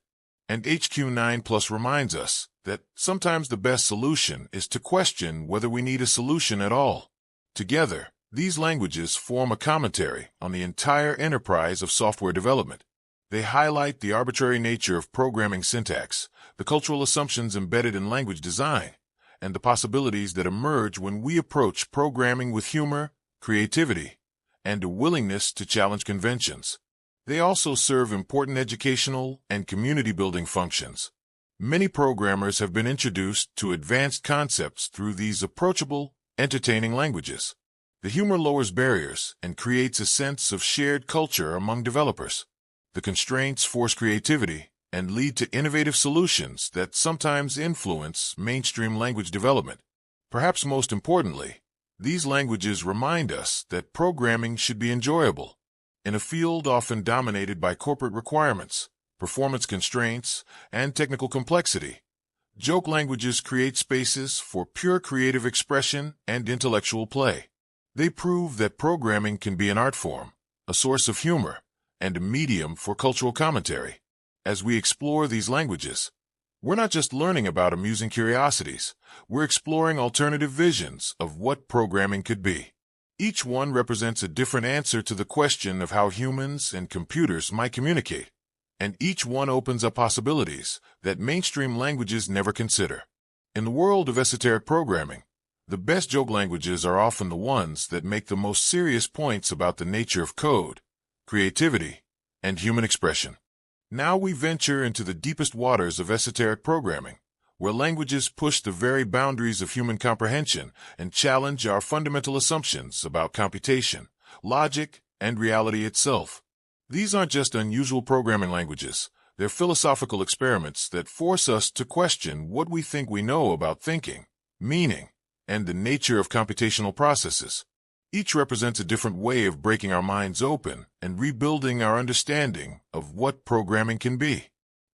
And HQ9+ reminds us that sometimes the best solution is to question whether we need a solution at all. Together, these languages form a commentary on the entire enterprise of software development. They highlight the arbitrary nature of programming syntax, the cultural assumptions embedded in language design, and the possibilities that emerge when we approach programming with humor, creativity, and a willingness to challenge conventions. They also serve important educational and community-building functions. Many programmers have been introduced to advanced concepts through these approachable, entertaining languages. The humor lowers barriers and creates a sense of shared culture among developers. The constraints force creativity and lead to innovative solutions that sometimes influence mainstream language development. Perhaps most importantly, these languages remind us that programming should be enjoyable. In a field often dominated by corporate requirements, performance constraints, and technical complexity, joke languages create spaces for pure creative expression and intellectual play. They prove that programming can be an art form, a source of humor, and a medium for cultural commentary. As we explore these languages, we're not just learning about amusing curiosities, we're exploring alternative visions of what programming could be. Each one represents a different answer to the question of how humans and computers might communicate, and each one opens up possibilities that mainstream languages never consider. In the world of esoteric programming, the best joke languages are often the ones that make the most serious points about the nature of code, creativity, and human expression. Now we venture into the deepest waters of esoteric programming, where languages push the very boundaries of human comprehension and challenge our fundamental assumptions about computation, logic, and reality itself. These aren't just unusual programming languages, they're philosophical experiments that force us to question what we think we know about thinking, meaning, and the nature of computational processes. Each represents a different way of breaking our minds open and rebuilding our understanding of what programming can be.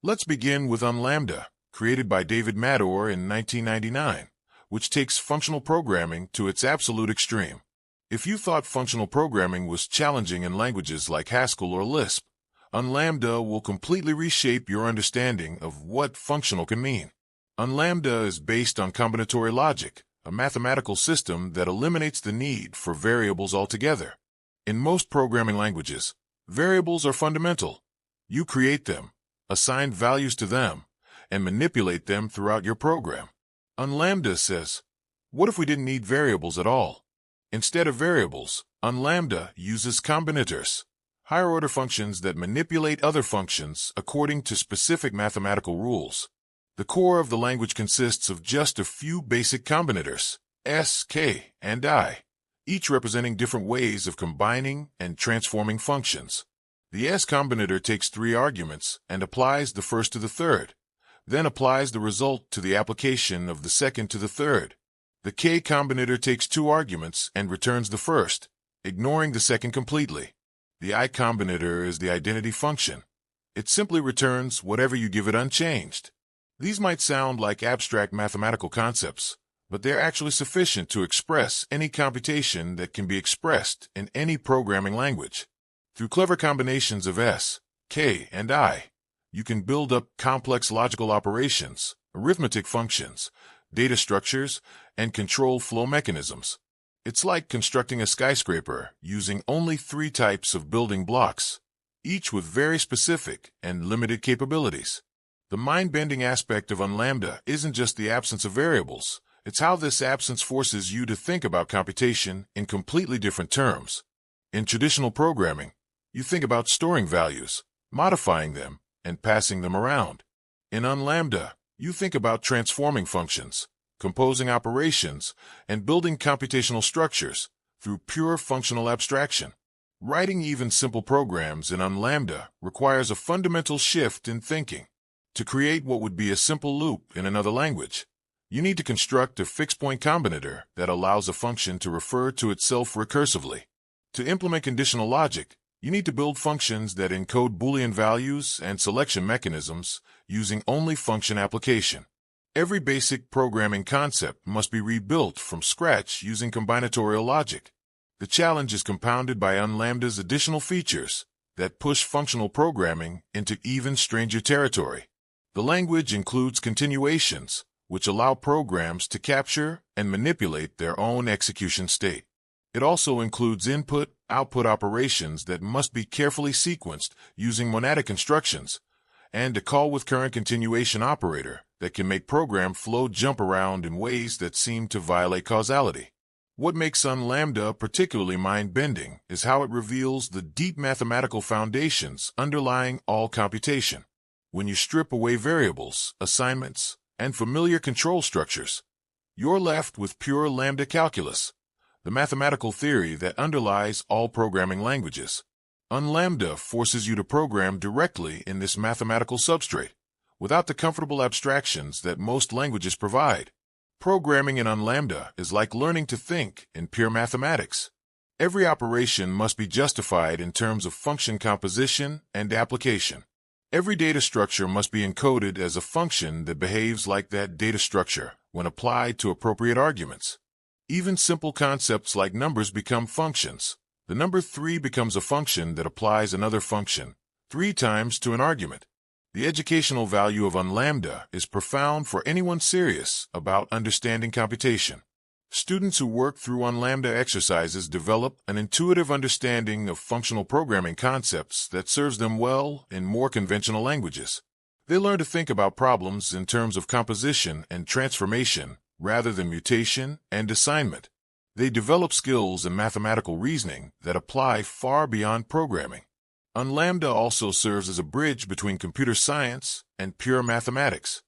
Let's begin with unlambda, created by David Mador in 1999, which takes functional programming to its absolute extreme. If you thought functional programming was challenging in languages like Haskell or Lisp, unlambda will completely reshape your understanding of what functional can mean. Unlambda is based on combinatorial logic, a mathematical system that eliminates the need for variables altogether. In most programming languages, variables are fundamental. You create them, assign values to them, and manipulate them throughout your program. Unlambda says, what if we didn't need variables at all? Instead of variables, unlambda uses combinators, higher-order functions that manipulate other functions according to specific mathematical rules. The core of the language consists of just a few basic combinators, s, k, and I, each representing different ways of combining and transforming functions. The s combinator takes 3 arguments and applies the first to the third, then applies the result to the application of the second to the third. The k combinator takes 2 arguments and returns the first, ignoring the second completely. The I combinator is the identity function. It simply returns whatever you give it unchanged. These might sound like abstract mathematical concepts, but they're actually sufficient to express any computation that can be expressed in any programming language. Through clever combinations of s, k, and I, you can build up complex logical operations, arithmetic functions, data structures, and control flow mechanisms. It's like constructing a skyscraper using only 3 types of building blocks, each with very specific and limited capabilities. The mind-bending aspect of unlambda isn't just the absence of variables, it's how this absence forces you to think about computation in completely different terms. In traditional programming, you think about storing values, modifying them, and passing them around. In unlambda, you think about transforming functions, composing operations, and building computational structures through pure functional abstraction. Writing even simple programs in unlambda requires a fundamental shift in thinking. To create what would be a simple loop in another language, you need to construct a fixed-point combinator that allows a function to refer to itself recursively. To implement conditional logic, you need to build functions that encode Boolean values and selection mechanisms using only function application. Every basic programming concept must be rebuilt from scratch using combinatorial logic. The challenge is compounded by unlambda's additional features that push functional programming into even stranger territory. The language includes continuations, which allow programs to capture and manipulate their own execution state. It also includes input-output operations that must be carefully sequenced using monadic constructions, and a call-with-current continuation operator that can make program flow jump around in ways that seem to violate causality. What makes unlambda particularly mind-bending is how it reveals the deep mathematical foundations underlying all computation. When you strip away variables, assignments, and familiar control structures, you're left with pure lambda calculus, the mathematical theory that underlies all programming languages. Unlambda forces you to program directly in this mathematical substrate, without the comfortable abstractions that most languages provide. Programming in unlambda is like learning to think in pure mathematics. Every operation must be justified in terms of function composition and application. Every data structure must be encoded as a function that behaves like that data structure when applied to appropriate arguments. Even simple concepts like numbers become functions. The number 3 becomes a function that applies another function 3 times to an argument. The educational value of unlambda is profound for anyone serious about understanding computation. Students who work through unlambda exercises develop an intuitive understanding of functional programming concepts that serves them well in more conventional languages. They learn to think about problems in terms of composition and transformation rather than mutation and assignment. They develop skills in mathematical reasoning that apply far beyond programming. Unlambda also serves as a bridge between computer science and pure mathematics.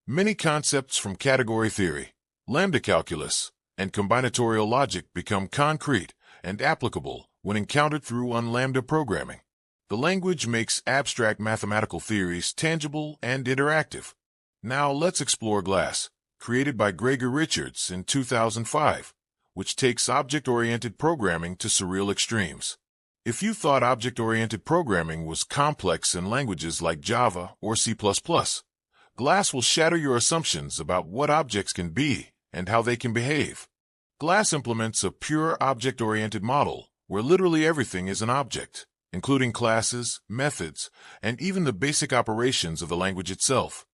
Many concepts from category theory, lambda calculus, and combinatorial logic become concrete and applicable when encountered through unlambda programming. The language makes abstract mathematical theories tangible and interactive. Now let's explore GLASS, created by Gregor Richards in 2005, which takes object-oriented programming to surreal extremes. If you thought object-oriented programming was complex in languages like Java or C++, Glass will shatter your assumptions about what objects can be and how they can behave. Glass implements a pure object-oriented model where literally everything is an object, including classes, methods, and even the basic operations of the language itself.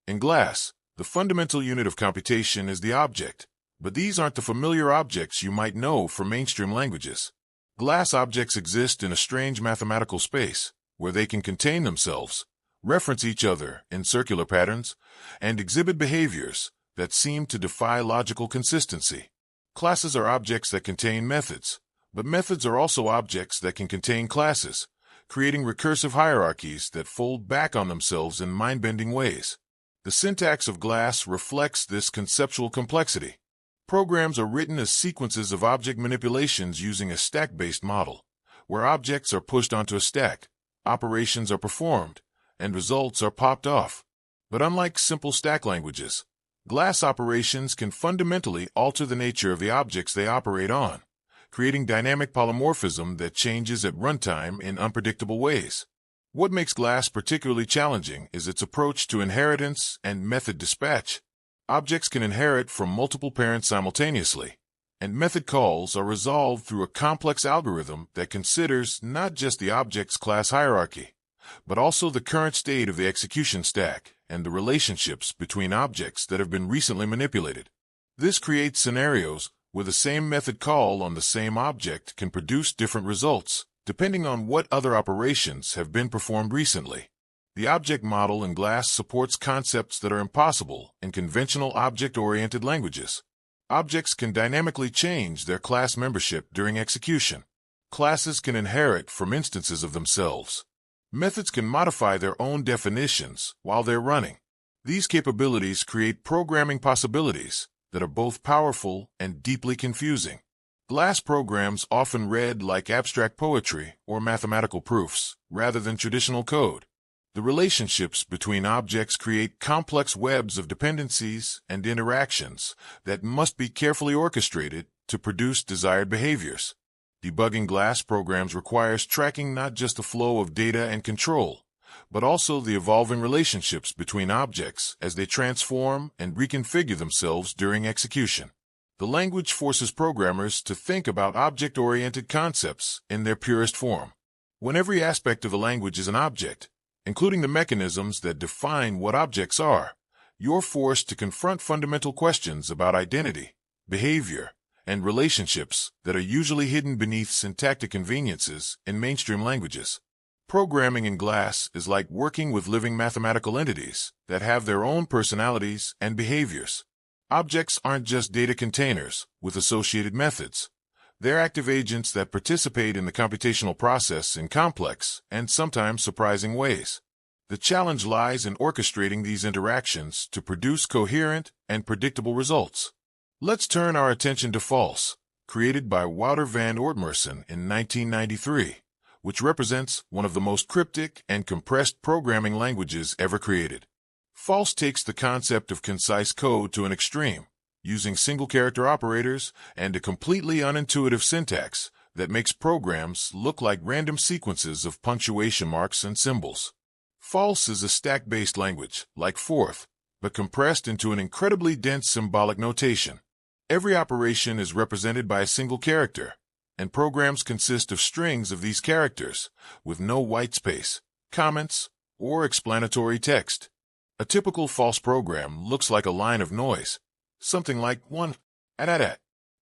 In Glass, the fundamental unit of computation is the object, but these aren't the familiar objects you might know from mainstream languages. Glass objects exist in a strange mathematical space where they can contain themselves, reference each other in circular patterns, and exhibit behaviors that seem to defy logical consistency. Classes are objects that contain methods, but methods are also objects that can contain classes, creating recursive hierarchies that fold back on themselves in mind-bending ways. The syntax of Glass reflects this conceptual complexity. Programs are written as sequences of object manipulations using a stack-based model, where objects are pushed onto a stack, operations are performed, and results are popped off. But unlike simple stack languages, Glass operations can fundamentally alter the nature of the objects they operate on, creating dynamic polymorphism that changes at runtime in unpredictable ways. What makes Glass particularly challenging is its approach to inheritance and method dispatch. Objects can inherit from multiple parents simultaneously, and method calls are resolved through a complex algorithm that considers not just the object's class hierarchy, but also the current state of the execution stack and the relationships between objects that have been recently manipulated. This creates scenarios where the same method call on the same object can produce different results, depending on what other operations have been performed recently. The object model in Glass supports concepts that are impossible in conventional object-oriented languages. Objects can dynamically change their class membership during execution. Classes can inherit from instances of themselves. Methods can modify their own definitions while they're running. These capabilities create programming possibilities that are both powerful and deeply confusing. Glass programs often read like abstract poetry or mathematical proofs rather than traditional code. The relationships between objects create complex webs of dependencies and interactions that must be carefully orchestrated to produce desired behaviors. Debugging Glass programs requires tracking not just the flow of data and control, but also the evolving relationships between objects as they transform and reconfigure themselves during execution. The language forces programmers to think about object-oriented concepts in their purest form. When every aspect of the language is an object, including the mechanisms that define what objects are, you're forced to confront fundamental questions about identity, behavior, and relationships that are usually hidden beneath syntactic conveniences in mainstream languages. Programming in Glass is like working with living mathematical entities that have their own personalities and behaviors. Objects aren't just data containers with associated methods. They're active agents that participate in the computational process in complex and sometimes surprising ways. The challenge lies in orchestrating these interactions to produce coherent and predictable results. Let's turn our attention to False, created by Wouter van Ortmerson in 1993, which represents one of the most cryptic and compressed programming languages ever created. False takes the concept of concise code to an extreme, using single-character operators and a completely unintuitive syntax that makes programs look like random sequences of punctuation marks and symbols. False is a stack-based language, like Forth, but compressed into an incredibly dense symbolic notation. Every operation is represented by a single character, and programs consist of strings of these characters, with no white space, comments, or explanatory text. A typical False program looks like a line of noise. Something like one @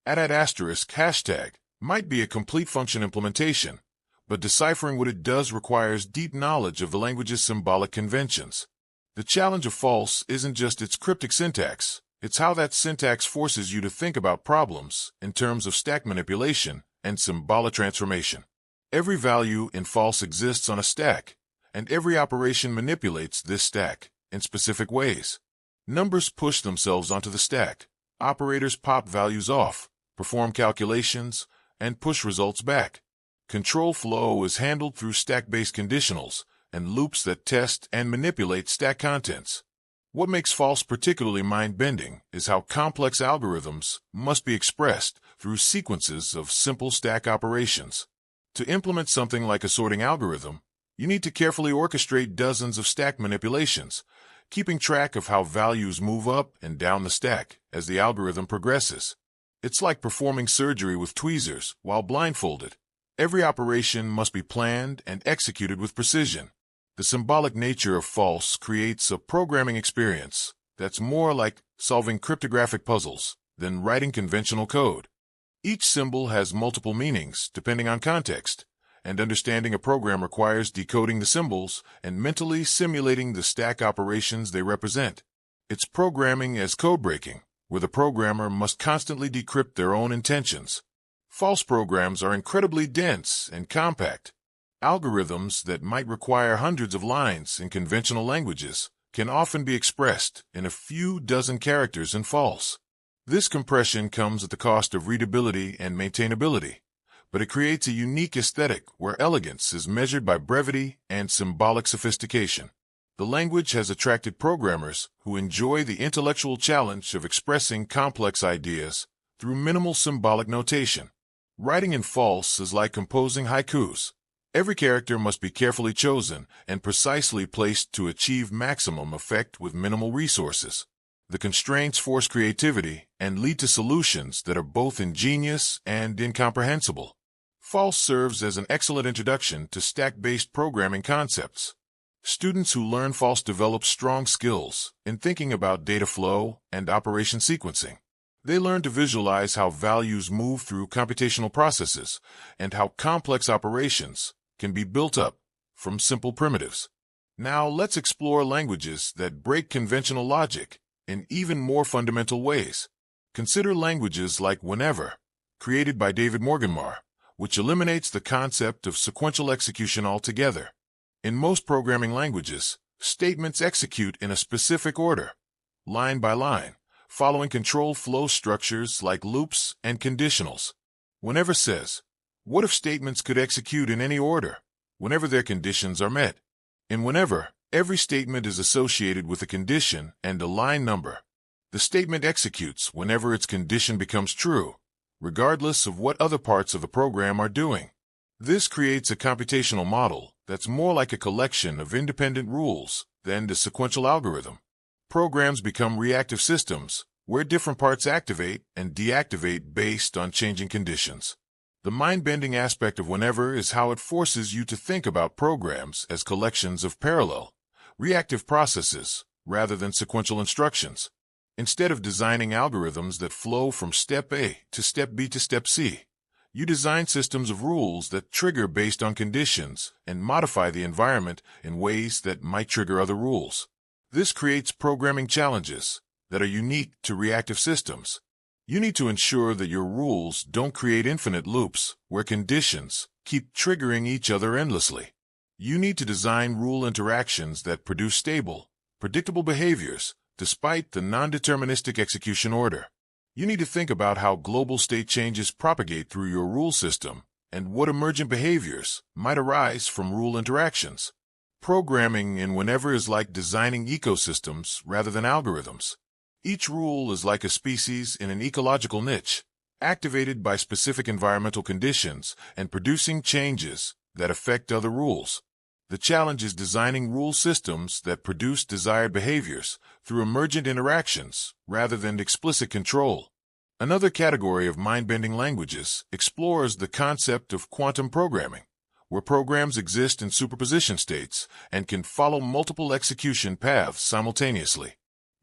hashtag might be a complete function implementation, but deciphering what it does requires deep knowledge of the language's symbolic conventions. The challenge of False isn't just its cryptic syntax, it's how that syntax forces you to think about problems in terms of stack manipulation and symbolic transformation. Every value in False exists on a stack, and every operation manipulates this stack in specific ways. Numbers push themselves onto the stack. Operators pop values off, perform calculations, and push results back. Control flow is handled through stack-based conditionals and loops that test and manipulate stack contents. What makes False particularly mind-bending is how complex algorithms must be expressed through sequences of simple stack operations. To implement something like a sorting algorithm, you need to carefully orchestrate dozens of stack manipulations, keeping track of how values move up and down the stack as the algorithm progresses. It's like performing surgery with tweezers while blindfolded. Every operation must be planned and executed with precision. The symbolic nature of false creates a programming experience that's more like solving cryptographic puzzles than writing conventional code. Each symbol has multiple meanings depending on context, and understanding a program requires decoding the symbols and mentally simulating the stack operations they represent. It's programming as code breaking, where the programmer must constantly decrypt their own intentions. False programs are incredibly dense and compact. Algorithms that might require hundreds of lines in conventional languages can often be expressed in a few dozen characters in false. This compression comes at the cost of readability and maintainability, but it creates a unique aesthetic where elegance is measured by brevity and symbolic sophistication. The language has attracted programmers who enjoy the intellectual challenge of expressing complex ideas through minimal symbolic notation. Writing in false is like composing haikus. Every character must be carefully chosen and precisely placed to achieve maximum effect with minimal resources. The constraints force creativity and lead to solutions that are both ingenious and incomprehensible. False serves as an excellent introduction to stack-based programming concepts. Students who learn false develop strong skills in thinking about data flow and operation sequencing. They learn to visualize how values move through computational processes and how complex operations can be built up from simple primitives. Now let's explore languages that break conventional logic in even more fundamental ways. Consider languages like Whenever, created by David Morgenmar, which eliminates the concept of sequential execution altogether. In most programming languages, statements execute in a specific order, line by line, following control flow structures like loops and conditionals. Whenever says, what if statements could execute in any order, whenever their conditions are met? In Whenever, every statement is associated with a condition and a line number. The statement executes whenever its condition becomes true, regardless of what other parts of the program are doing. This creates a computational model that's more like a collection of independent rules than the sequential algorithm. Programs become reactive systems, where different parts activate and deactivate based on changing conditions. The mind-bending aspect of Whenever is how it forces you to think about programs as collections of parallel, reactive processes rather than sequential instructions. Instead of designing algorithms that flow from step A to step B to step C, you design systems of rules that trigger based on conditions and modify the environment in ways that might trigger other rules. This creates programming challenges that are unique to reactive systems. You need to ensure that your rules don't create infinite loops where conditions keep triggering each other endlessly. You need to design rule interactions that produce stable, predictable behaviors despite the non-deterministic execution order. You need to think about how global state changes propagate through your rule system and what emergent behaviors might arise from rule interactions. Programming in Whenever is like designing ecosystems rather than algorithms. Each rule is like a species in an ecological niche, activated by specific environmental conditions and producing changes that affect other rules. The challenge is designing rule systems that produce desired behaviors through emergent interactions rather than explicit control. Another category of mind-bending languages explores the concept of quantum programming, where programs exist in superposition states and can follow multiple execution paths simultaneously.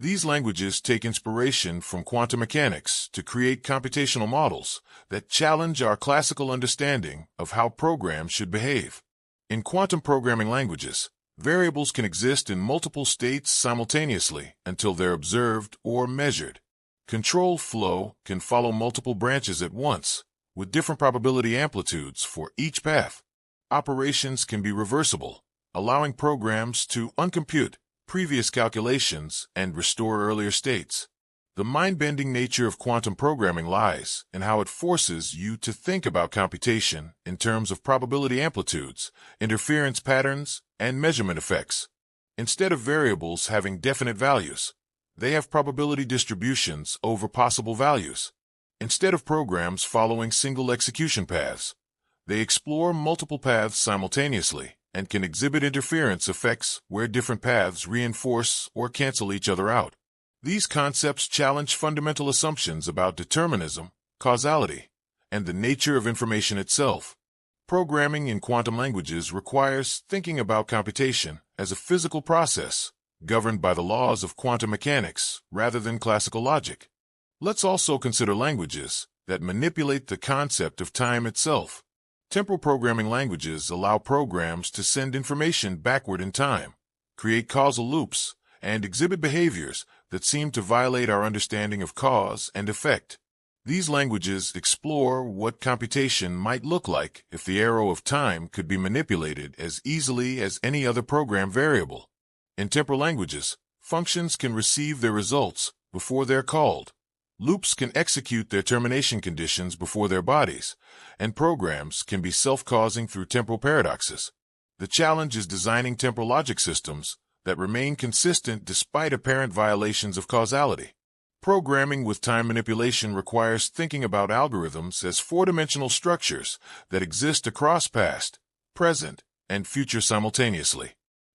These languages take inspiration from quantum mechanics to create computational models that challenge our classical understanding of how programs should behave. In quantum programming languages, variables can exist in multiple states simultaneously until they're observed or measured. Control flow can follow multiple branches at once, with different probability amplitudes for each path. Operations can be reversible, allowing programs to uncompute previous calculations and restore earlier states. The mind-bending nature of quantum programming lies in how it forces you to think about computation in terms of probability amplitudes, interference patterns, and measurement effects. Instead of variables having definite values, they have probability distributions over possible values. Instead of programs following single execution paths, They explore multiple paths simultaneously and can exhibit interference effects where different paths reinforce or cancel each other out. These concepts challenge fundamental assumptions about determinism, causality, and the nature of information itself. Programming in quantum languages requires thinking about computation as a physical process, governed by the laws of quantum mechanics rather than classical logic. Let's also consider languages that manipulate the concept of time itself. Temporal programming languages allow programs to send information backward in time, create causal loops, and exhibit behaviors that seem to violate our understanding of cause and effect. These languages explore what computation might look like if the arrow of time could be manipulated as easily as any other program variable. In temporal languages, functions can receive their results before they're called. Loops can execute their termination conditions before their bodies, and programs can be self-causing through temporal paradoxes. The challenge is designing temporal logic systems that remain consistent despite apparent violations of causality. Programming with time manipulation requires thinking about algorithms as four-dimensional structures that exist across past, present, and future simultaneously.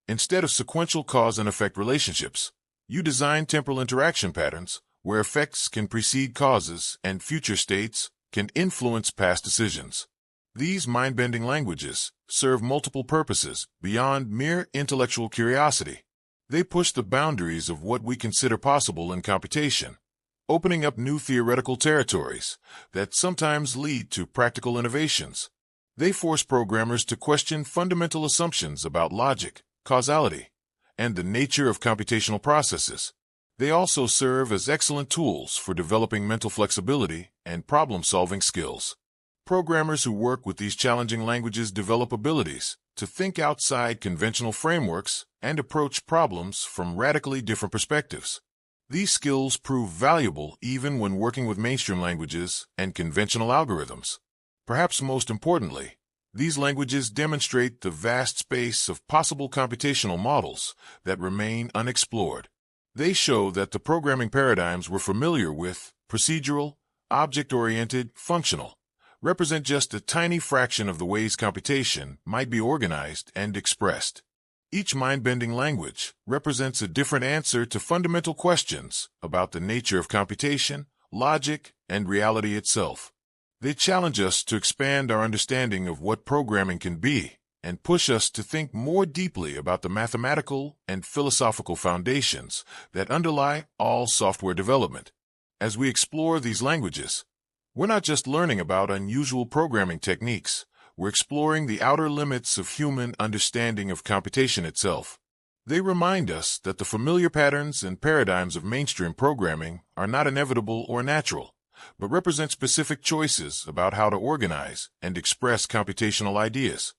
Instead of sequential cause and effect relationships, you design temporal interaction patterns where effects can precede causes and future states can influence past decisions. These mind-bending languages serve multiple purposes beyond mere intellectual curiosity. They push the boundaries of what we consider possible in computation, opening up new theoretical territories that sometimes lead to practical innovations. They force programmers to question fundamental assumptions about logic, causality, and the nature of computational processes. They also serve as excellent tools for developing mental flexibility and problem-solving skills. Programmers who work with these challenging languages develop abilities to think outside conventional frameworks and approach problems from radically different perspectives. These skills prove valuable even when working with mainstream languages and conventional algorithms. Perhaps most importantly, these languages demonstrate the vast space of possible computational models that remain unexplored. They show that the programming paradigms we're familiar with, procedural, object-oriented, functional, represent just a tiny fraction of the ways computation might be organized and expressed. Each mind-bending language represents a different answer to fundamental questions about the nature of computation, logic, and reality itself. They challenge us to expand our understanding of what programming can be and push us to think more deeply about the mathematical and philosophical foundations that underlie all software development. As we explore these languages, we're not just learning about unusual programming techniques, we're exploring the outer limits of human understanding of computation itself. They remind us that the familiar patterns and paradigms of mainstream programming are not inevitable or natural, but represent specific choices about how to organize and express computational ideas.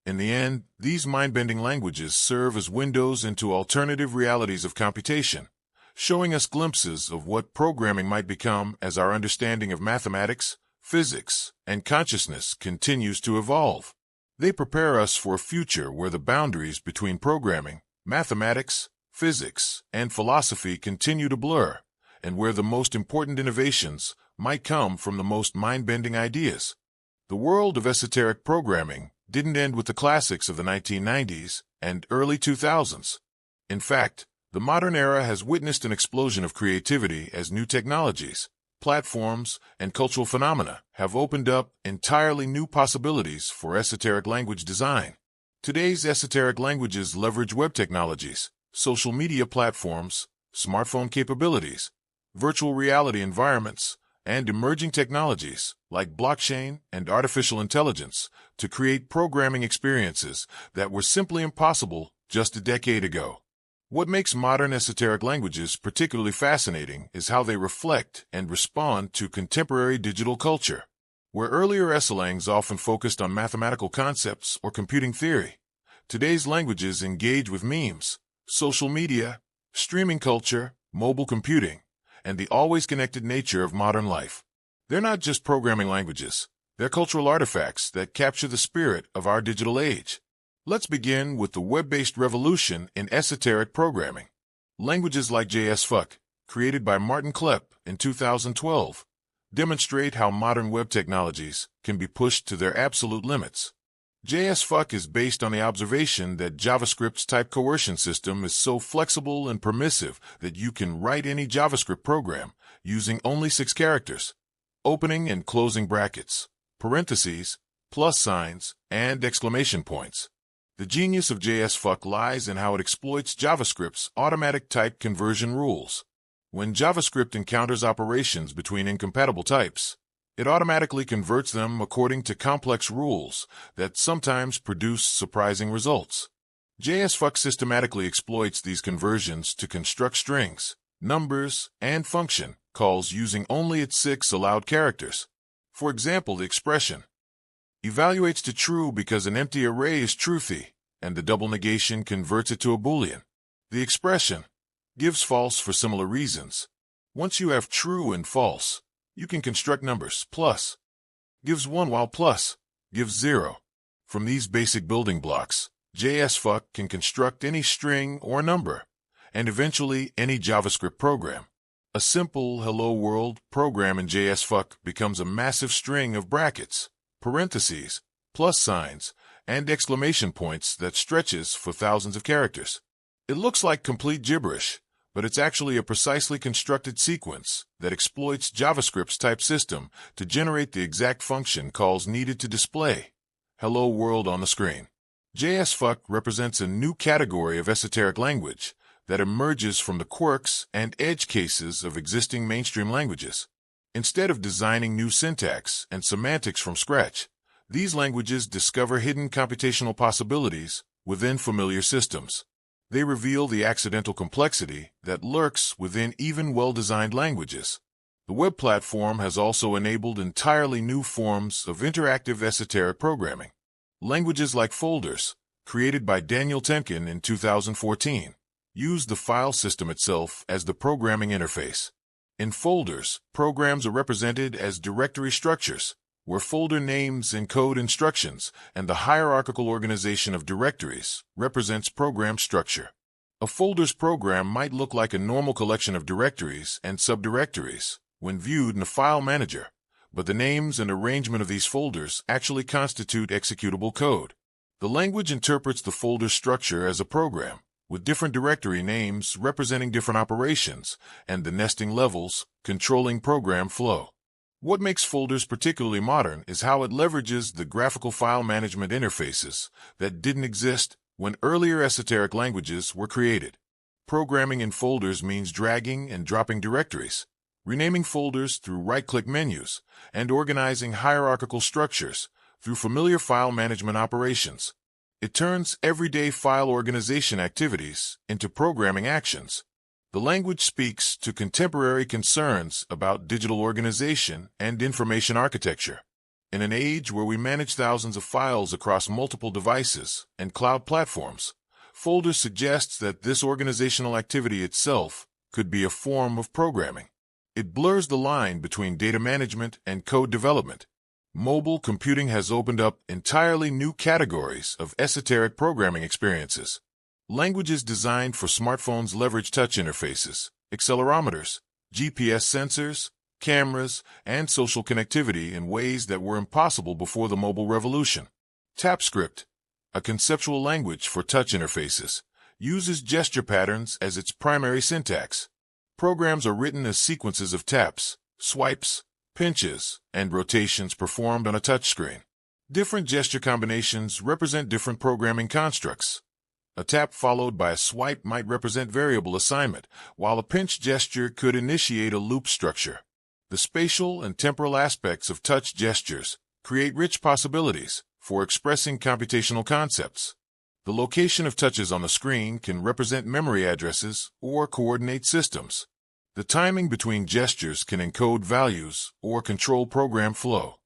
In the end, these mind-bending languages serve as windows into alternative realities of computation, showing us glimpses of what programming might become as our understanding of mathematics, physics, and consciousness continues to evolve. They prepare us for a future where the boundaries between programming, mathematics, physics, and philosophy continue to blur, and where the most important innovations might come from the most mind-bending ideas. The world of esoteric programming didn't end with the classics of the 1990s and early 2000s. In fact, the modern era has witnessed an explosion of creativity as new technologies, platforms, and cultural phenomena have opened up entirely new possibilities for esoteric language design. Today's esoteric languages leverage web technologies, social media platforms, smartphone capabilities, virtual reality environments, and emerging technologies like blockchain and artificial intelligence to create programming experiences that were simply impossible just a decade ago. What makes modern esoteric languages particularly fascinating is how they reflect and respond to contemporary digital culture. Where earlier Esolangs often focused on mathematical concepts or computing theory, today's languages engage with memes, social media, streaming culture, mobile computing, and the always connected nature of modern life. They're not just programming languages, they're cultural artifacts that capture the spirit of our digital age. Let's begin with the web-based revolution in esoteric programming. Languages like Befunge, created by Martin Klepp in 2012, demonstrate how modern web technologies can be pushed to their absolute limits. JSFuck is based on the observation that JavaScript's type coercion system is so flexible and permissive that you can write any JavaScript program using only 6 characters, opening and closing brackets, parentheses, plus signs, and exclamation points. The genius of JSFuck lies in how it exploits JavaScript's automatic type conversion rules. When JavaScript encounters operations between incompatible types, it automatically converts them according to complex rules that sometimes produce surprising results. JSFuck systematically exploits these conversions to construct strings, numbers, and function calls using only its 6 allowed characters. For example, the expression evaluates to true because an empty array is truthy, and the double negation converts it to a boolean. The expression gives false for similar reasons. Once you have true and false, you can construct numbers. Plus gives 1 while plus gives 0. From these basic building blocks, JSFuck can construct any string or number, and eventually any JavaScript program. A simple Hello World program in JSFuck becomes a massive string of brackets, parentheses, plus signs, and exclamation points that stretches for thousands of characters. It looks like complete gibberish, but it's actually a precisely constructed sequence that exploits JavaScript's type system to generate the exact function calls needed to display Hello World on the screen. JSFuck represents a new category of esoteric language that emerges from the quirks and edge cases of existing mainstream languages. Instead of designing new syntax and semantics from scratch, these languages discover hidden computational possibilities within familiar systems. They reveal the accidental complexity that lurks within even well-designed languages. The web platform has also enabled entirely new forms of interactive esoteric programming. Languages like Folders, created by Daniel Temkin in 2014, use the file system itself as the programming interface. In Folders, programs are represented as directory structures, where folder names encode instructions, and the hierarchical organization of directories represents program structure. A folder's program might look like a normal collection of directories and subdirectories when viewed in a file manager, but the names and arrangement of these folders actually constitute executable code. The language interprets the folder structure as a program, with different directory names representing different operations, and the nesting levels controlling program flow. What makes Folders particularly modern is how it leverages the graphical file management interfaces that didn't exist when earlier esoteric languages were created. Programming in Folders means dragging and dropping directories, renaming folders through right-click menus, and organizing hierarchical structures through familiar file management operations. It turns everyday file organization activities into programming actions. The language speaks to contemporary concerns about digital organization and information architecture. In an age where we manage thousands of files across multiple devices and cloud platforms, Folders suggests that this organizational activity itself could be a form of programming. It blurs the line between data management and code development. Mobile computing has opened up entirely new categories of esoteric programming experiences. Languages designed for smartphones leverage touch interfaces, accelerometers, GPS sensors, cameras, and social connectivity in ways that were impossible before the mobile revolution. TapScript, a conceptual language for touch interfaces, uses gesture patterns as its primary syntax. Programs are written as sequences of taps, swipes, pinches, and rotations performed on a touchscreen. Different gesture combinations represent different programming constructs. A tap followed by a swipe might represent variable assignment, while a pinch gesture could initiate a loop structure. The spatial and temporal aspects of touch gestures create rich possibilities for expressing computational concepts. The location of touches on the screen can represent memory addresses or coordinate systems. The timing between gestures can encode values or control program flow.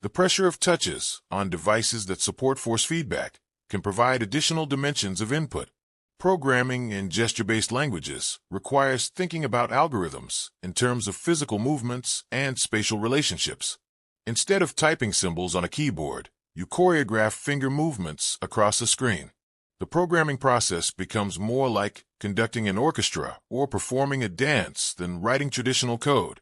The pressure of touches on devices that support force feedback can provide additional dimensions of input. Programming in gesture-based languages requires thinking about algorithms in terms of physical movements and spatial relationships. Instead of typing symbols on a keyboard, you choreograph finger movements across a screen. The programming process becomes more like conducting an orchestra or performing a dance than writing traditional code.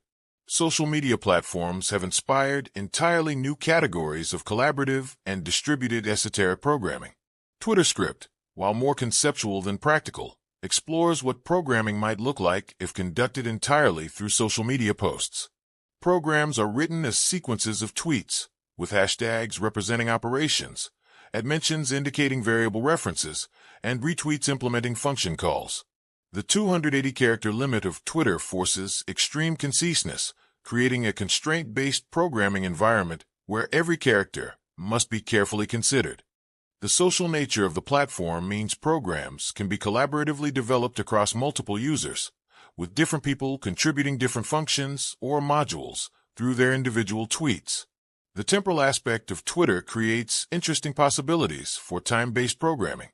Social media platforms have inspired entirely new categories of collaborative and distributed esoteric programming. TwitterScript, while more conceptual than practical, explores what programming might look like if conducted entirely through social media posts. Programs are written as sequences of tweets, with hashtags representing operations, at mentions indicating variable references, and retweets implementing function calls. The 280-character limit of Twitter forces extreme conciseness, creating a constraint-based programming environment where every character must be carefully considered. The social nature of the platform means programs can be collaboratively developed across multiple users, with different people contributing different functions or modules through their individual tweets. The temporal aspect of Twitter creates interesting possibilities for time-based programming.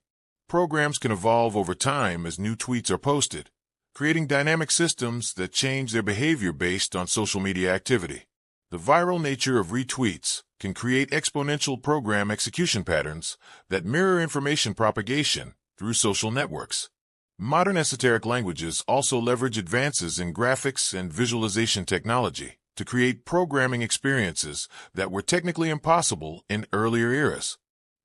Programs can evolve over time as new tweets are posted, creating dynamic systems that change their behavior based on social media activity. The viral nature of retweets can create exponential program execution patterns that mirror information propagation through social networks. Modern esoteric languages also leverage advances in graphics and visualization technology to create programming experiences that were technically impossible in earlier eras.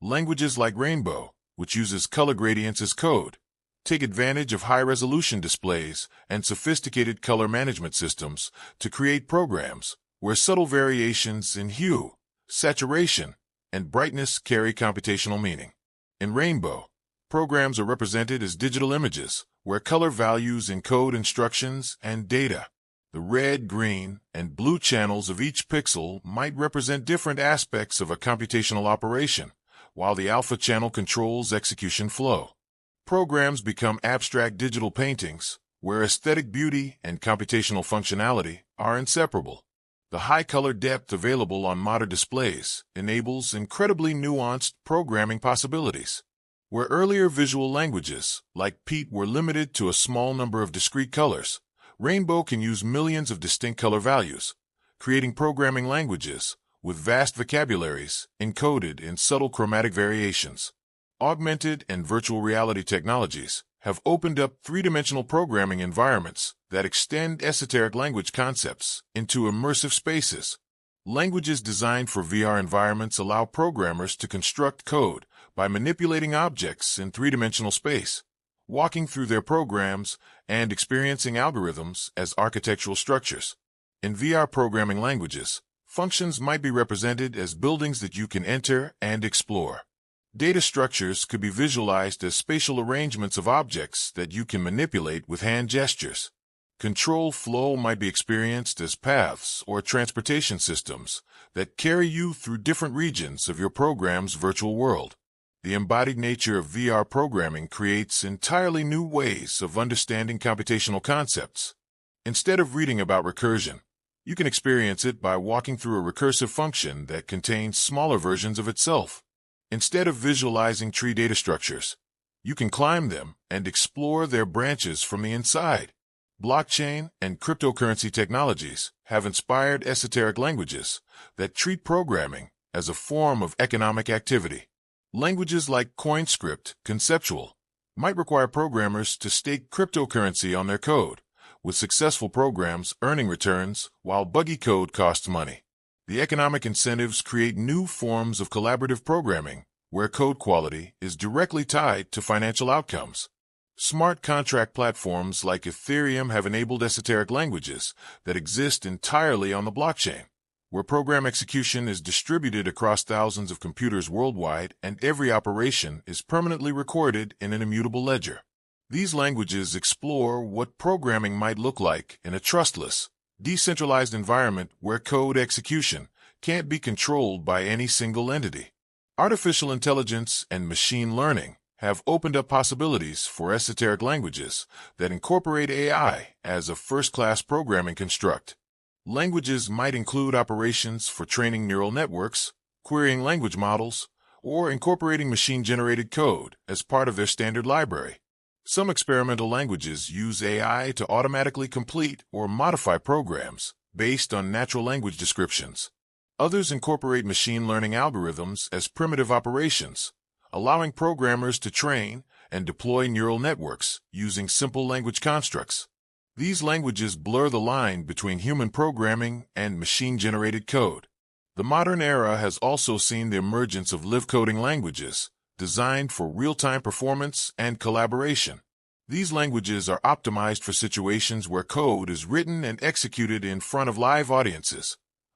Languages like Rainbow, which uses color gradients as code, take advantage of high-resolution displays and sophisticated color management systems to create programs where subtle variations in hue, saturation, and brightness carry computational meaning. In Rainbow, programs are represented as digital images, where color values encode instructions and data. The red, green, and blue channels of each pixel might represent different aspects of a computational operation, while the alpha channel controls execution flow. Programs become abstract digital paintings, where aesthetic beauty and computational functionality are inseparable. The high color depth available on modern displays enables incredibly nuanced programming possibilities. Where earlier visual languages, like Pete, were limited to a small number of discrete colors, Rainbow can use millions of distinct color values, creating programming languages with vast vocabularies encoded in subtle chromatic variations. Augmented and virtual reality technologies have opened up three-dimensional programming environments that extend esoteric language concepts into immersive spaces. Languages designed for VR environments allow programmers to construct code by manipulating objects in three-dimensional space, walking through their programs, and experiencing algorithms as architectural structures. In VR programming languages, functions might be represented as buildings that you can enter and explore. Data structures could be visualized as spatial arrangements of objects that you can manipulate with hand gestures. Control flow might be experienced as paths or transportation systems that carry you through different regions of your program's virtual world. The embodied nature of VR programming creates entirely new ways of understanding computational concepts. Instead of reading about recursion, you can experience it by walking through a recursive function that contains smaller versions of itself. Instead of visualizing tree data structures, you can climb them and explore their branches from the inside. Blockchain and cryptocurrency technologies have inspired esoteric languages that treat programming as a form of economic activity. Languages like CoinScript, conceptual, might require programmers to stake cryptocurrency on their code, with successful programs earning returns while buggy code costs money. The economic incentives create new forms of collaborative programming where code quality is directly tied to financial outcomes. Smart contract platforms like Ethereum have enabled esoteric languages that exist entirely on the blockchain, where program execution is distributed across thousands of computers worldwide and every operation is permanently recorded in an immutable ledger. These languages explore what programming might look like in a trustless, decentralized environment where code execution can't be controlled by any single entity. Artificial intelligence and machine learning have opened up possibilities for esoteric languages that incorporate AI as a first-class programming construct. Languages might include operations for training neural networks, querying language models, or incorporating machine-generated code as part of their standard library. Some experimental languages use AI to automatically complete or modify programs based on natural language descriptions. Others incorporate machine learning algorithms as primitive operations, allowing programmers to train and deploy neural networks using simple language constructs. These languages blur the line between human programming and machine-generated code. The modern era has also seen the emergence of live-coding languages, designed for real-time performance and collaboration. These languages are optimized for situations where code is written and executed in front of live audiences,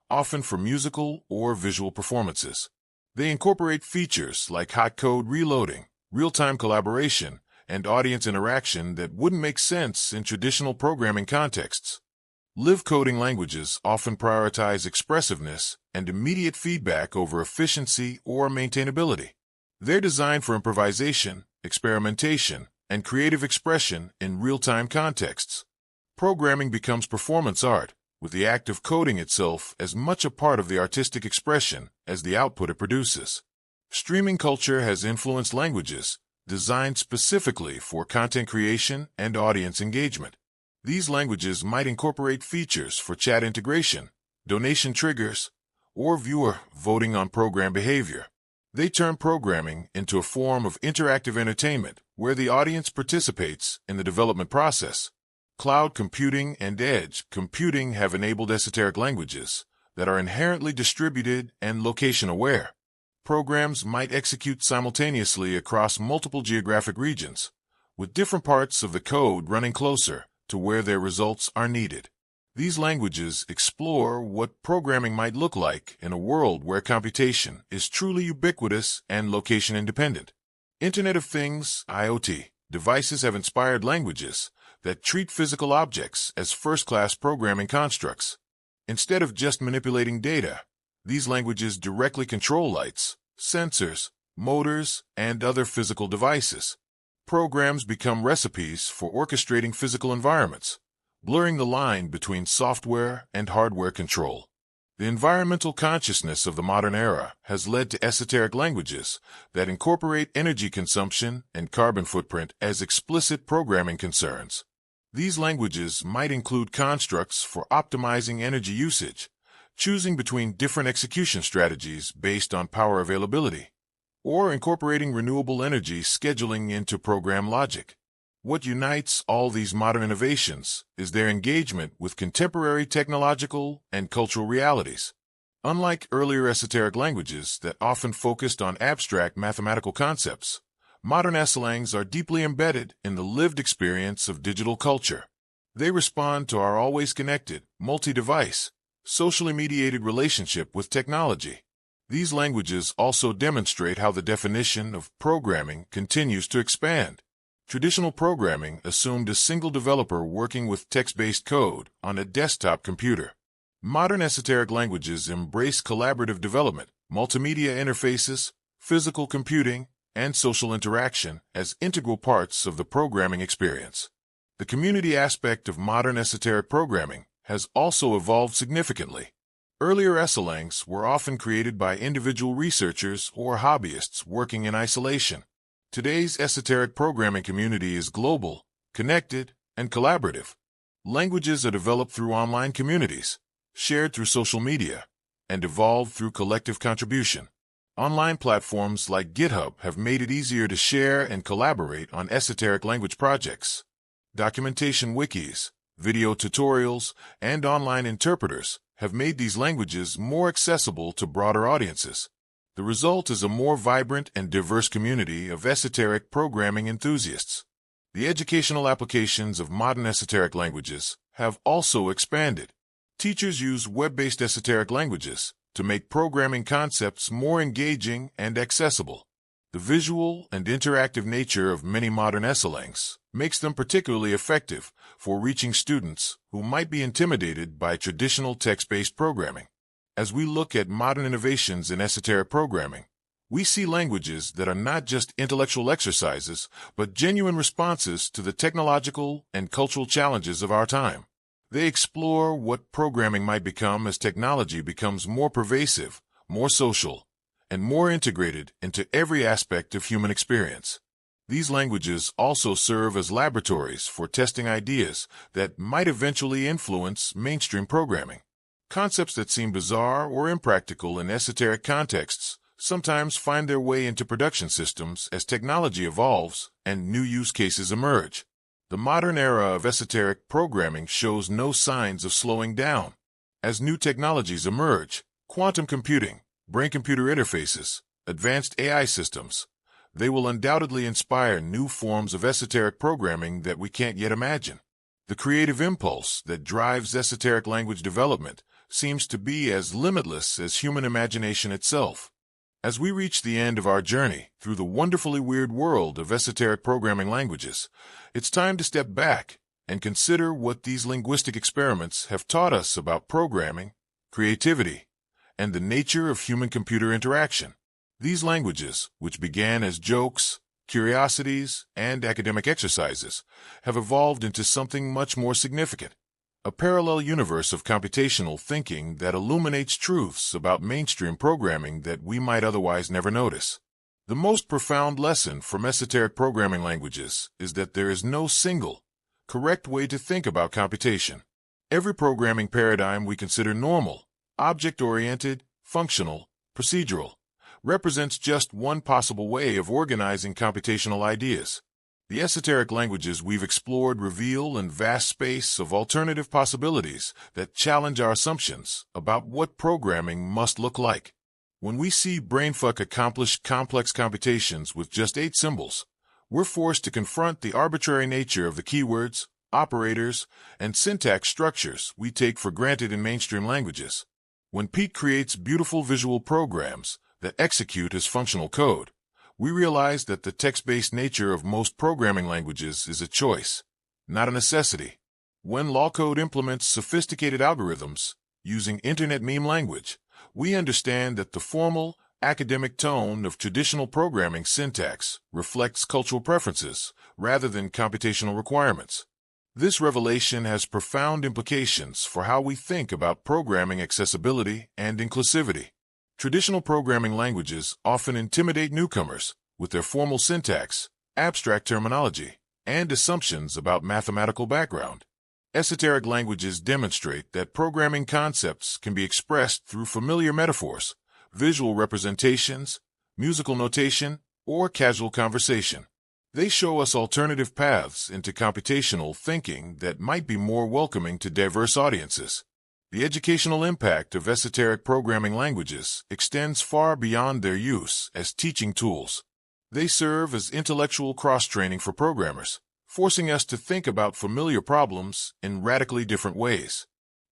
often for musical or visual performances. They incorporate features like hot code reloading, real-time collaboration, and audience interaction that wouldn't make sense in traditional programming contexts. Live coding languages often prioritize expressiveness and immediate feedback over efficiency or maintainability. They're designed for improvisation, experimentation, and creative expression in real-time contexts. Programming becomes performance art, with the act of coding itself as much a part of the artistic expression as the output it produces. Streaming culture has influenced languages designed specifically for content creation and audience engagement. These languages might incorporate features for chat integration, donation triggers, or viewer voting on program behavior. They turn programming into a form of interactive entertainment where the audience participates in the development process. Cloud computing and edge computing have enabled esoteric languages that are inherently distributed and location-aware. Programs might execute simultaneously across multiple geographic regions, with different parts of the code running closer to where their results are needed. These languages explore what programming might look like in a world where computation is truly ubiquitous and location-independent. Internet of Things, IoT, devices have inspired languages that treat physical objects as first-class programming constructs. Instead of just manipulating data, these languages directly control lights, sensors, motors, and other physical devices. Programs become recipes for orchestrating physical environments, blurring the line between software and hardware control. The environmental consciousness of the modern era has led to esoteric languages that incorporate energy consumption and carbon footprint as explicit programming concerns. These languages might include constructs for optimizing energy usage, choosing between different execution strategies based on power availability, or incorporating renewable energy scheduling into program logic. What unites all these modern innovations is their engagement with contemporary technological and cultural realities. Unlike earlier esoteric languages that often focused on abstract mathematical concepts, modern Esolangs are deeply embedded in the lived experience of digital culture. They respond to our always connected, multi-device, socially mediated relationship with technology. These languages also demonstrate how the definition of programming continues to expand. Traditional programming assumed a single developer working with text-based code on a desktop computer. Modern esoteric languages embrace collaborative development, multimedia interfaces, physical computing, and social interaction as integral parts of the programming experience. The community aspect of modern esoteric programming has also evolved significantly. Earlier Esolangs were often created by individual researchers or hobbyists working in isolation. Today's esoteric programming community is global, connected, and collaborative. Languages are developed through online communities, shared through social media, and evolved through collective contribution. Online platforms like GitHub have made it easier to share and collaborate on esoteric language projects. Documentation wikis, video tutorials, and online interpreters have made these languages more accessible to broader audiences. The result is a more vibrant and diverse community of esoteric programming enthusiasts. The educational applications of modern esoteric languages have also expanded. Teachers use web-based esoteric languages to make programming concepts more engaging and accessible. The visual and interactive nature of many modern Esolangs makes them particularly effective for reaching students who might be intimidated by traditional text-based programming. As we look at modern innovations in esoteric programming, we see languages that are not just intellectual exercises, but genuine responses to the technological and cultural challenges of our time. They explore what programming might become as technology becomes more pervasive, more social, and more integrated into every aspect of human experience. These languages also serve as laboratories for testing ideas that might eventually influence mainstream programming. Concepts that seem bizarre or impractical in esoteric contexts sometimes find their way into production systems as technology evolves and new use cases emerge. The modern era of esoteric programming shows no signs of slowing down. As new technologies emerge, quantum computing, brain-computer interfaces, advanced AI systems, they will undoubtedly inspire new forms of esoteric programming that we can't yet imagine. The creative impulse that drives esoteric language development seems to be as limitless as human imagination itself. As we reach the end of our journey through the wonderfully weird world of esoteric programming languages, it's time to step back and consider what these linguistic experiments have taught us about programming, creativity, and the nature of human-computer interaction. These languages, which began as jokes, curiosities, and academic exercises, have evolved into something much more significant. A parallel universe of computational thinking that illuminates truths about mainstream programming that we might otherwise never notice. The most profound lesson from esoteric programming languages is that there is no single, correct way to think about computation. Every programming paradigm we consider normal, object-oriented, functional, procedural, represents just one possible way of organizing computational ideas. The esoteric languages we've explored reveal a vast space of alternative possibilities that challenge our assumptions about what programming must look like. When we see Brainfuck accomplish complex computations with just 8 symbols, we're forced to confront the arbitrary nature of the keywords, operators, and syntax structures we take for granted in mainstream languages. When Pete creates beautiful visual programs that execute as functional code, we realize that the text-based nature of most programming languages is a choice, not a necessity. When LawCode implements sophisticated algorithms using internet meme language, we understand that the formal, academic tone of traditional programming syntax reflects cultural preferences rather than computational requirements. This revelation has profound implications for how we think about programming accessibility and inclusivity. Traditional programming languages often intimidate newcomers with their formal syntax, abstract terminology, and assumptions about mathematical background. Esoteric languages demonstrate that programming concepts can be expressed through familiar metaphors, visual representations, musical notation, or casual conversation. They show us alternative paths into computational thinking that might be more welcoming to diverse audiences. The educational impact of esoteric programming languages extends far beyond their use as teaching tools. They serve as intellectual cross-training for programmers, forcing us to think about familiar problems in radically different ways.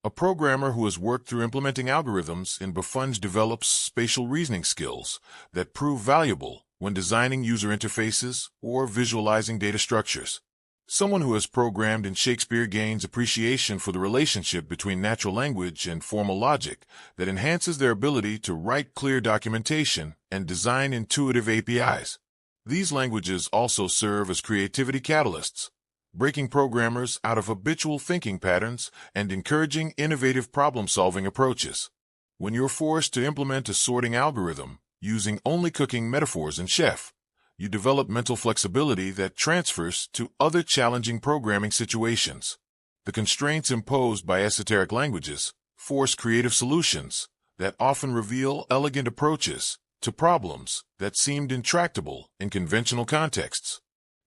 A programmer who has worked through implementing algorithms in Befunge develops spatial reasoning skills that prove valuable when designing user interfaces or visualizing data structures. Someone who has programmed in Shakespeare gains appreciation for the relationship between natural language and formal logic that enhances their ability to write clear documentation and design intuitive APIs. These languages also serve as creativity catalysts, breaking programmers out of habitual thinking patterns and encouraging innovative problem-solving approaches. When you're forced to implement a sorting algorithm using only cooking metaphors in Chef, you develop mental flexibility that transfers to other challenging programming situations. The constraints imposed by esoteric languages force creative solutions that often reveal elegant approaches to problems that seemed intractable in conventional contexts.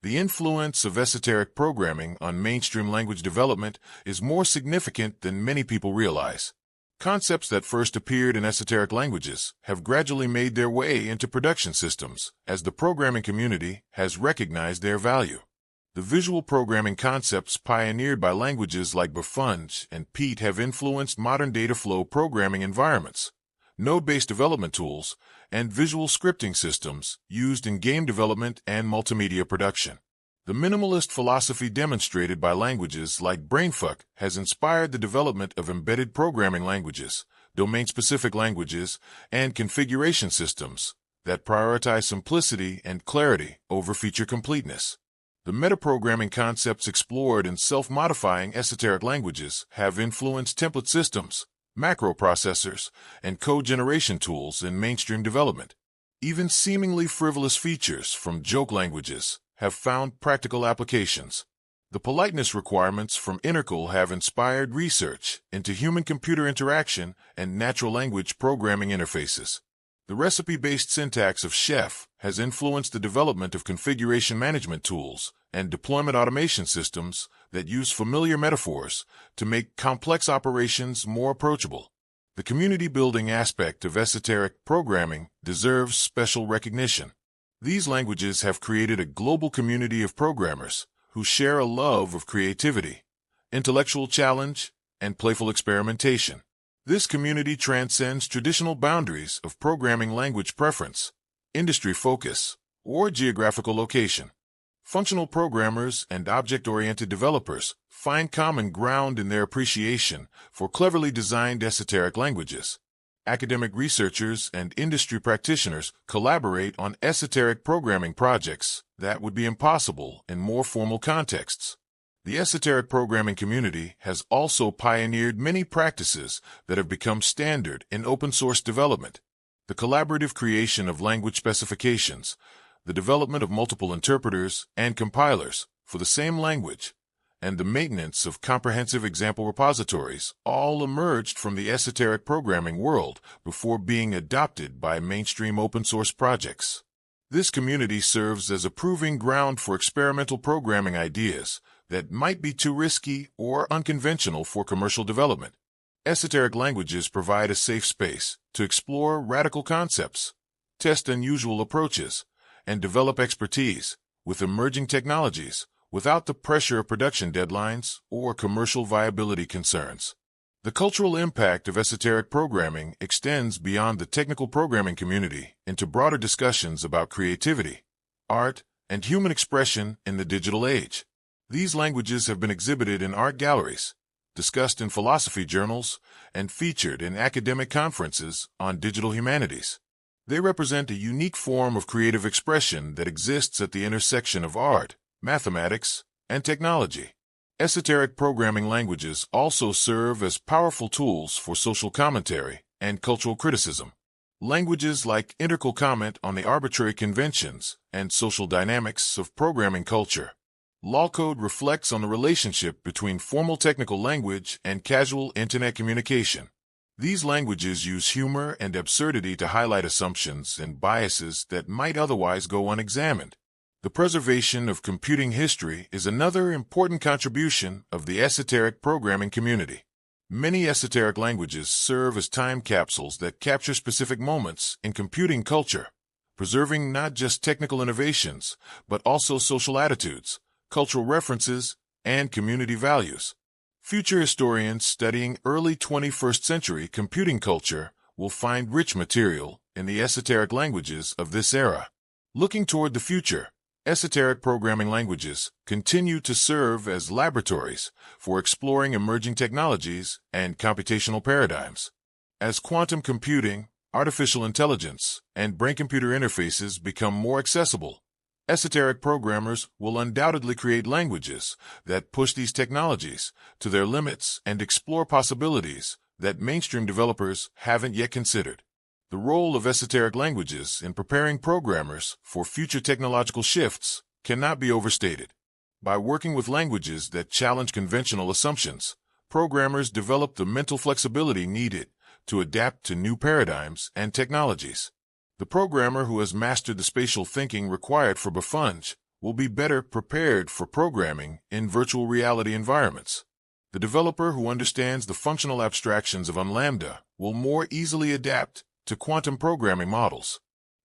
The influence of esoteric programming on mainstream language development is more significant than many people realize. Concepts that first appeared in esoteric languages have gradually made their way into production systems as the programming community has recognized their value. The visual programming concepts pioneered by languages like Befunge and Pete have influenced modern data flow programming environments, node-based development tools, and visual scripting systems used in game development and multimedia production. The minimalist philosophy demonstrated by languages like Brainfuck has inspired the development of embedded programming languages, domain-specific languages, and configuration systems that prioritize simplicity and clarity over feature completeness. The metaprogramming concepts explored in self-modifying esoteric languages have influenced template systems, macro processors, and code generation tools in mainstream development. Even seemingly frivolous features from joke languages have found practical applications. The politeness requirements from INTERCAL have inspired research into human-computer interaction and natural language programming interfaces. The recipe-based syntax of Chef has influenced the development of configuration management tools and deployment automation systems that use familiar metaphors to make complex operations more approachable. The community-building aspect of esoteric programming deserves special recognition. These languages have created a global community of programmers who share a love of creativity, intellectual challenge, and playful experimentation. This community transcends traditional boundaries of programming language preference, industry focus, or geographical location. Functional programmers and object-oriented developers find common ground in their appreciation for cleverly designed esoteric languages. Academic researchers and industry practitioners collaborate on esoteric programming projects that would be impossible in more formal contexts. The esoteric programming community has also pioneered many practices that have become standard in open-source development. The collaborative creation of language specifications, the development of multiple interpreters and compilers for the same language, and the maintenance of comprehensive example repositories all emerged from the esoteric programming world before being adopted by mainstream open-source projects. This community serves as a proving ground for experimental programming ideas that might be too risky or unconventional for commercial development. Esoteric languages provide a safe space to explore radical concepts, test unusual approaches, and develop expertise with emerging technologies without the pressure of production deadlines or commercial viability concerns. The cultural impact of esoteric programming extends beyond the technical programming community into broader discussions about creativity, art, and human expression in the digital age. These languages have been exhibited in art galleries, discussed in philosophy journals, and featured in academic conferences on digital humanities. They represent a unique form of creative expression that exists at the intersection of art, mathematics, and technology. Esoteric programming languages also serve as powerful tools for social commentary and cultural criticism. Languages like INTERCAL comment on the arbitrary conventions and social dynamics of programming culture. Law code reflects on the relationship between formal technical language and casual internet communication. These languages use humor and absurdity to highlight assumptions and biases that might otherwise go unexamined. The preservation of computing history is another important contribution of the esoteric programming community. Many esoteric languages serve as time capsules that capture specific moments in computing culture, preserving not just technical innovations, but also social attitudes, cultural references, and community values. Future historians studying early 21st century computing culture will find rich material in the esoteric languages of this era. Looking toward the future, esoteric programming languages continue to serve as laboratories for exploring emerging technologies and computational paradigms. As quantum computing, artificial intelligence, and brain-computer interfaces become more accessible, esoteric programmers will undoubtedly create languages that push these technologies to their limits and explore possibilities that mainstream developers haven't yet considered. The role of esoteric languages in preparing programmers for future technological shifts cannot be overstated. By working with languages that challenge conventional assumptions, programmers develop the mental flexibility needed to adapt to new paradigms and technologies. The programmer who has mastered the spatial thinking required for Befunge will be better prepared for programming in virtual reality environments. The developer who understands the functional abstractions of Unlambda will more easily adapt to quantum programming models.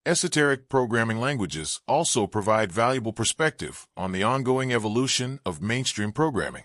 Esoteric programming languages also provide valuable perspective on the ongoing evolution of mainstream programming.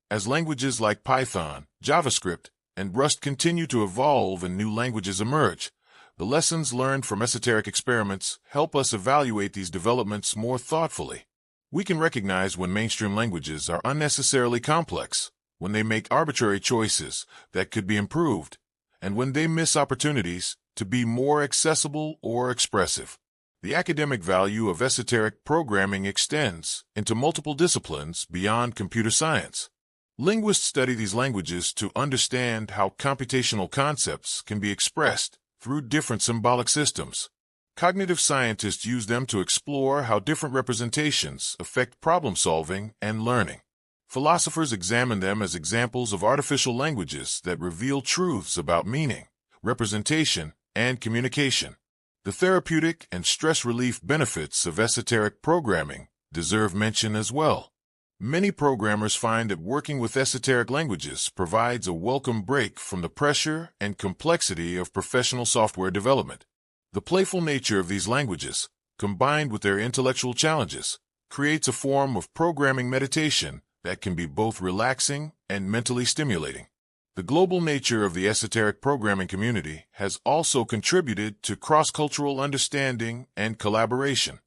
As languages like Python, JavaScript, and Rust continue to evolve and new languages emerge, the lessons learned from esoteric experiments help us evaluate these developments more thoughtfully. We can recognize when mainstream languages are unnecessarily complex, when they make arbitrary choices that could be improved, and when they miss opportunities to be more accessible or expressive. The academic value of esoteric programming extends into multiple disciplines beyond computer science. Linguists study these languages to understand how computational concepts can be expressed through different symbolic systems. Cognitive scientists use them to explore how different representations affect problem-solving and learning. Philosophers examine them as examples of artificial languages that reveal truths about meaning, representation, and communication. The therapeutic and stress relief benefits of esoteric programming deserve mention as well. Many programmers find that working with esoteric languages provides a welcome break from the pressure and complexity of professional software development. The playful nature of these languages, combined with their intellectual challenges, creates a form of programming meditation that can be both relaxing and mentally stimulating. The global nature of the esoteric programming community has also contributed to cross-cultural understanding and collaboration.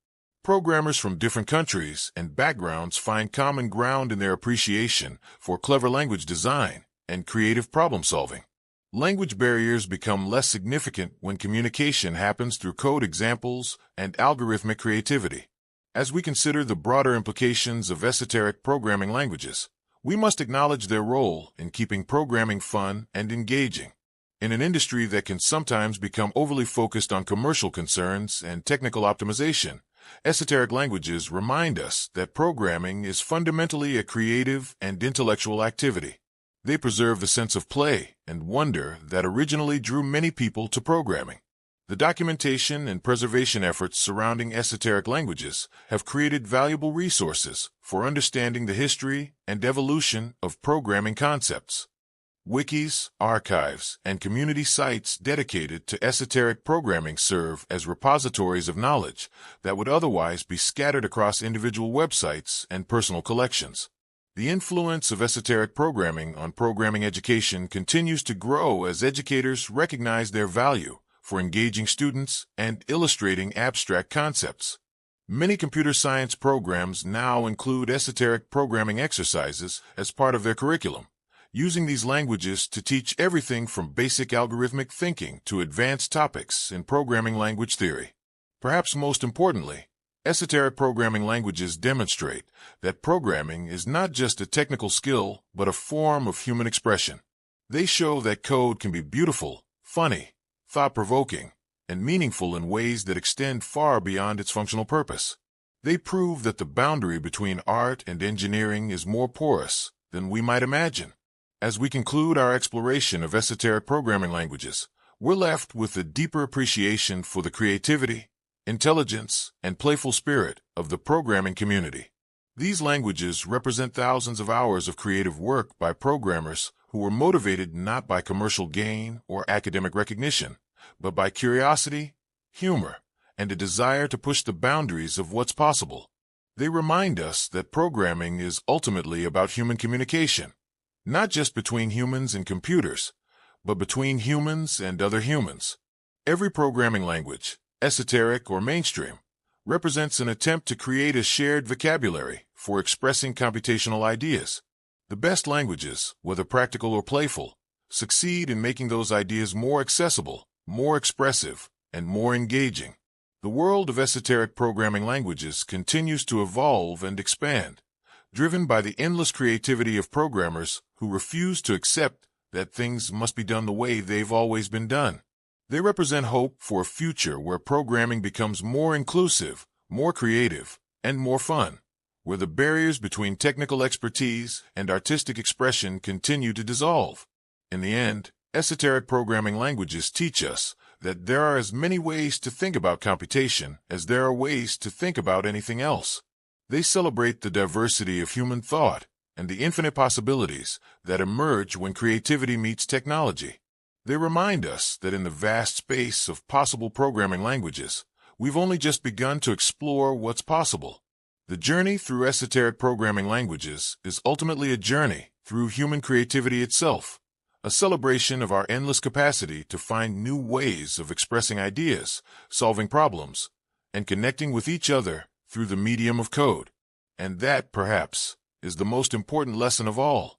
Programmers from different countries and backgrounds find common ground in their appreciation for clever language design and creative problem-solving. Language barriers become less significant when communication happens through code examples and algorithmic creativity. As we consider the broader implications of esoteric programming languages, we must acknowledge their role in keeping programming fun and engaging. In an industry that can sometimes become overly focused on commercial concerns and technical optimization, esoteric languages remind us that programming is fundamentally a creative and intellectual activity. They preserve the sense of play and wonder that originally drew many people to programming. The documentation and preservation efforts surrounding esoteric languages have created valuable resources for understanding the history and evolution of programming concepts. Wikis, archives, and community sites dedicated to esoteric programming serve as repositories of knowledge that would otherwise be scattered across individual websites and personal collections. The influence of esoteric programming on programming education continues to grow as educators recognize their value for engaging students and illustrating abstract concepts. Many computer science programs now include esoteric programming exercises as part of their curriculum, using these languages to teach everything from basic algorithmic thinking to advanced topics in programming language theory. Perhaps most importantly, esoteric programming languages demonstrate that programming is not just a technical skill, but a form of human expression. They show that code can be beautiful, funny, thought-provoking, and meaningful in ways that extend far beyond its functional purpose. They prove that the boundary between art and engineering is more porous than we might imagine. As we conclude our exploration of esoteric programming languages, we're left with a deeper appreciation for the creativity, intelligence, and playful spirit of the programming community. These languages represent thousands of hours of creative work by programmers who were motivated not by commercial gain or academic recognition, but by curiosity, humor, and a desire to push the boundaries of what's possible. They remind us that programming is ultimately about human communication, not just between humans and computers, but between humans and other humans. Every programming language, esoteric or mainstream, represents an attempt to create a shared vocabulary for expressing computational ideas. The best languages, whether practical or playful, succeed in making those ideas more accessible, more expressive, and more engaging. The world of esoteric programming languages continues to evolve and expand, driven by the endless creativity of programmers who refuse to accept that things must be done the way they've always been done. They represent hope for a future where programming becomes more inclusive, more creative, and more fun, where the barriers between technical expertise and artistic expression continue to dissolve. In the end, esoteric programming languages teach us that there are as many ways to think about computation as there are ways to think about anything else. They celebrate the diversity of human thought and the infinite possibilities that emerge when creativity meets technology. They remind us that in the vast space of possible programming languages, we've only just begun to explore what's possible. The journey through esoteric programming languages is ultimately a journey through human creativity itself, a celebration of our endless capacity to find new ways of expressing ideas, solving problems, and connecting with each other through the medium of code. And that, perhaps, is the most important lesson of all.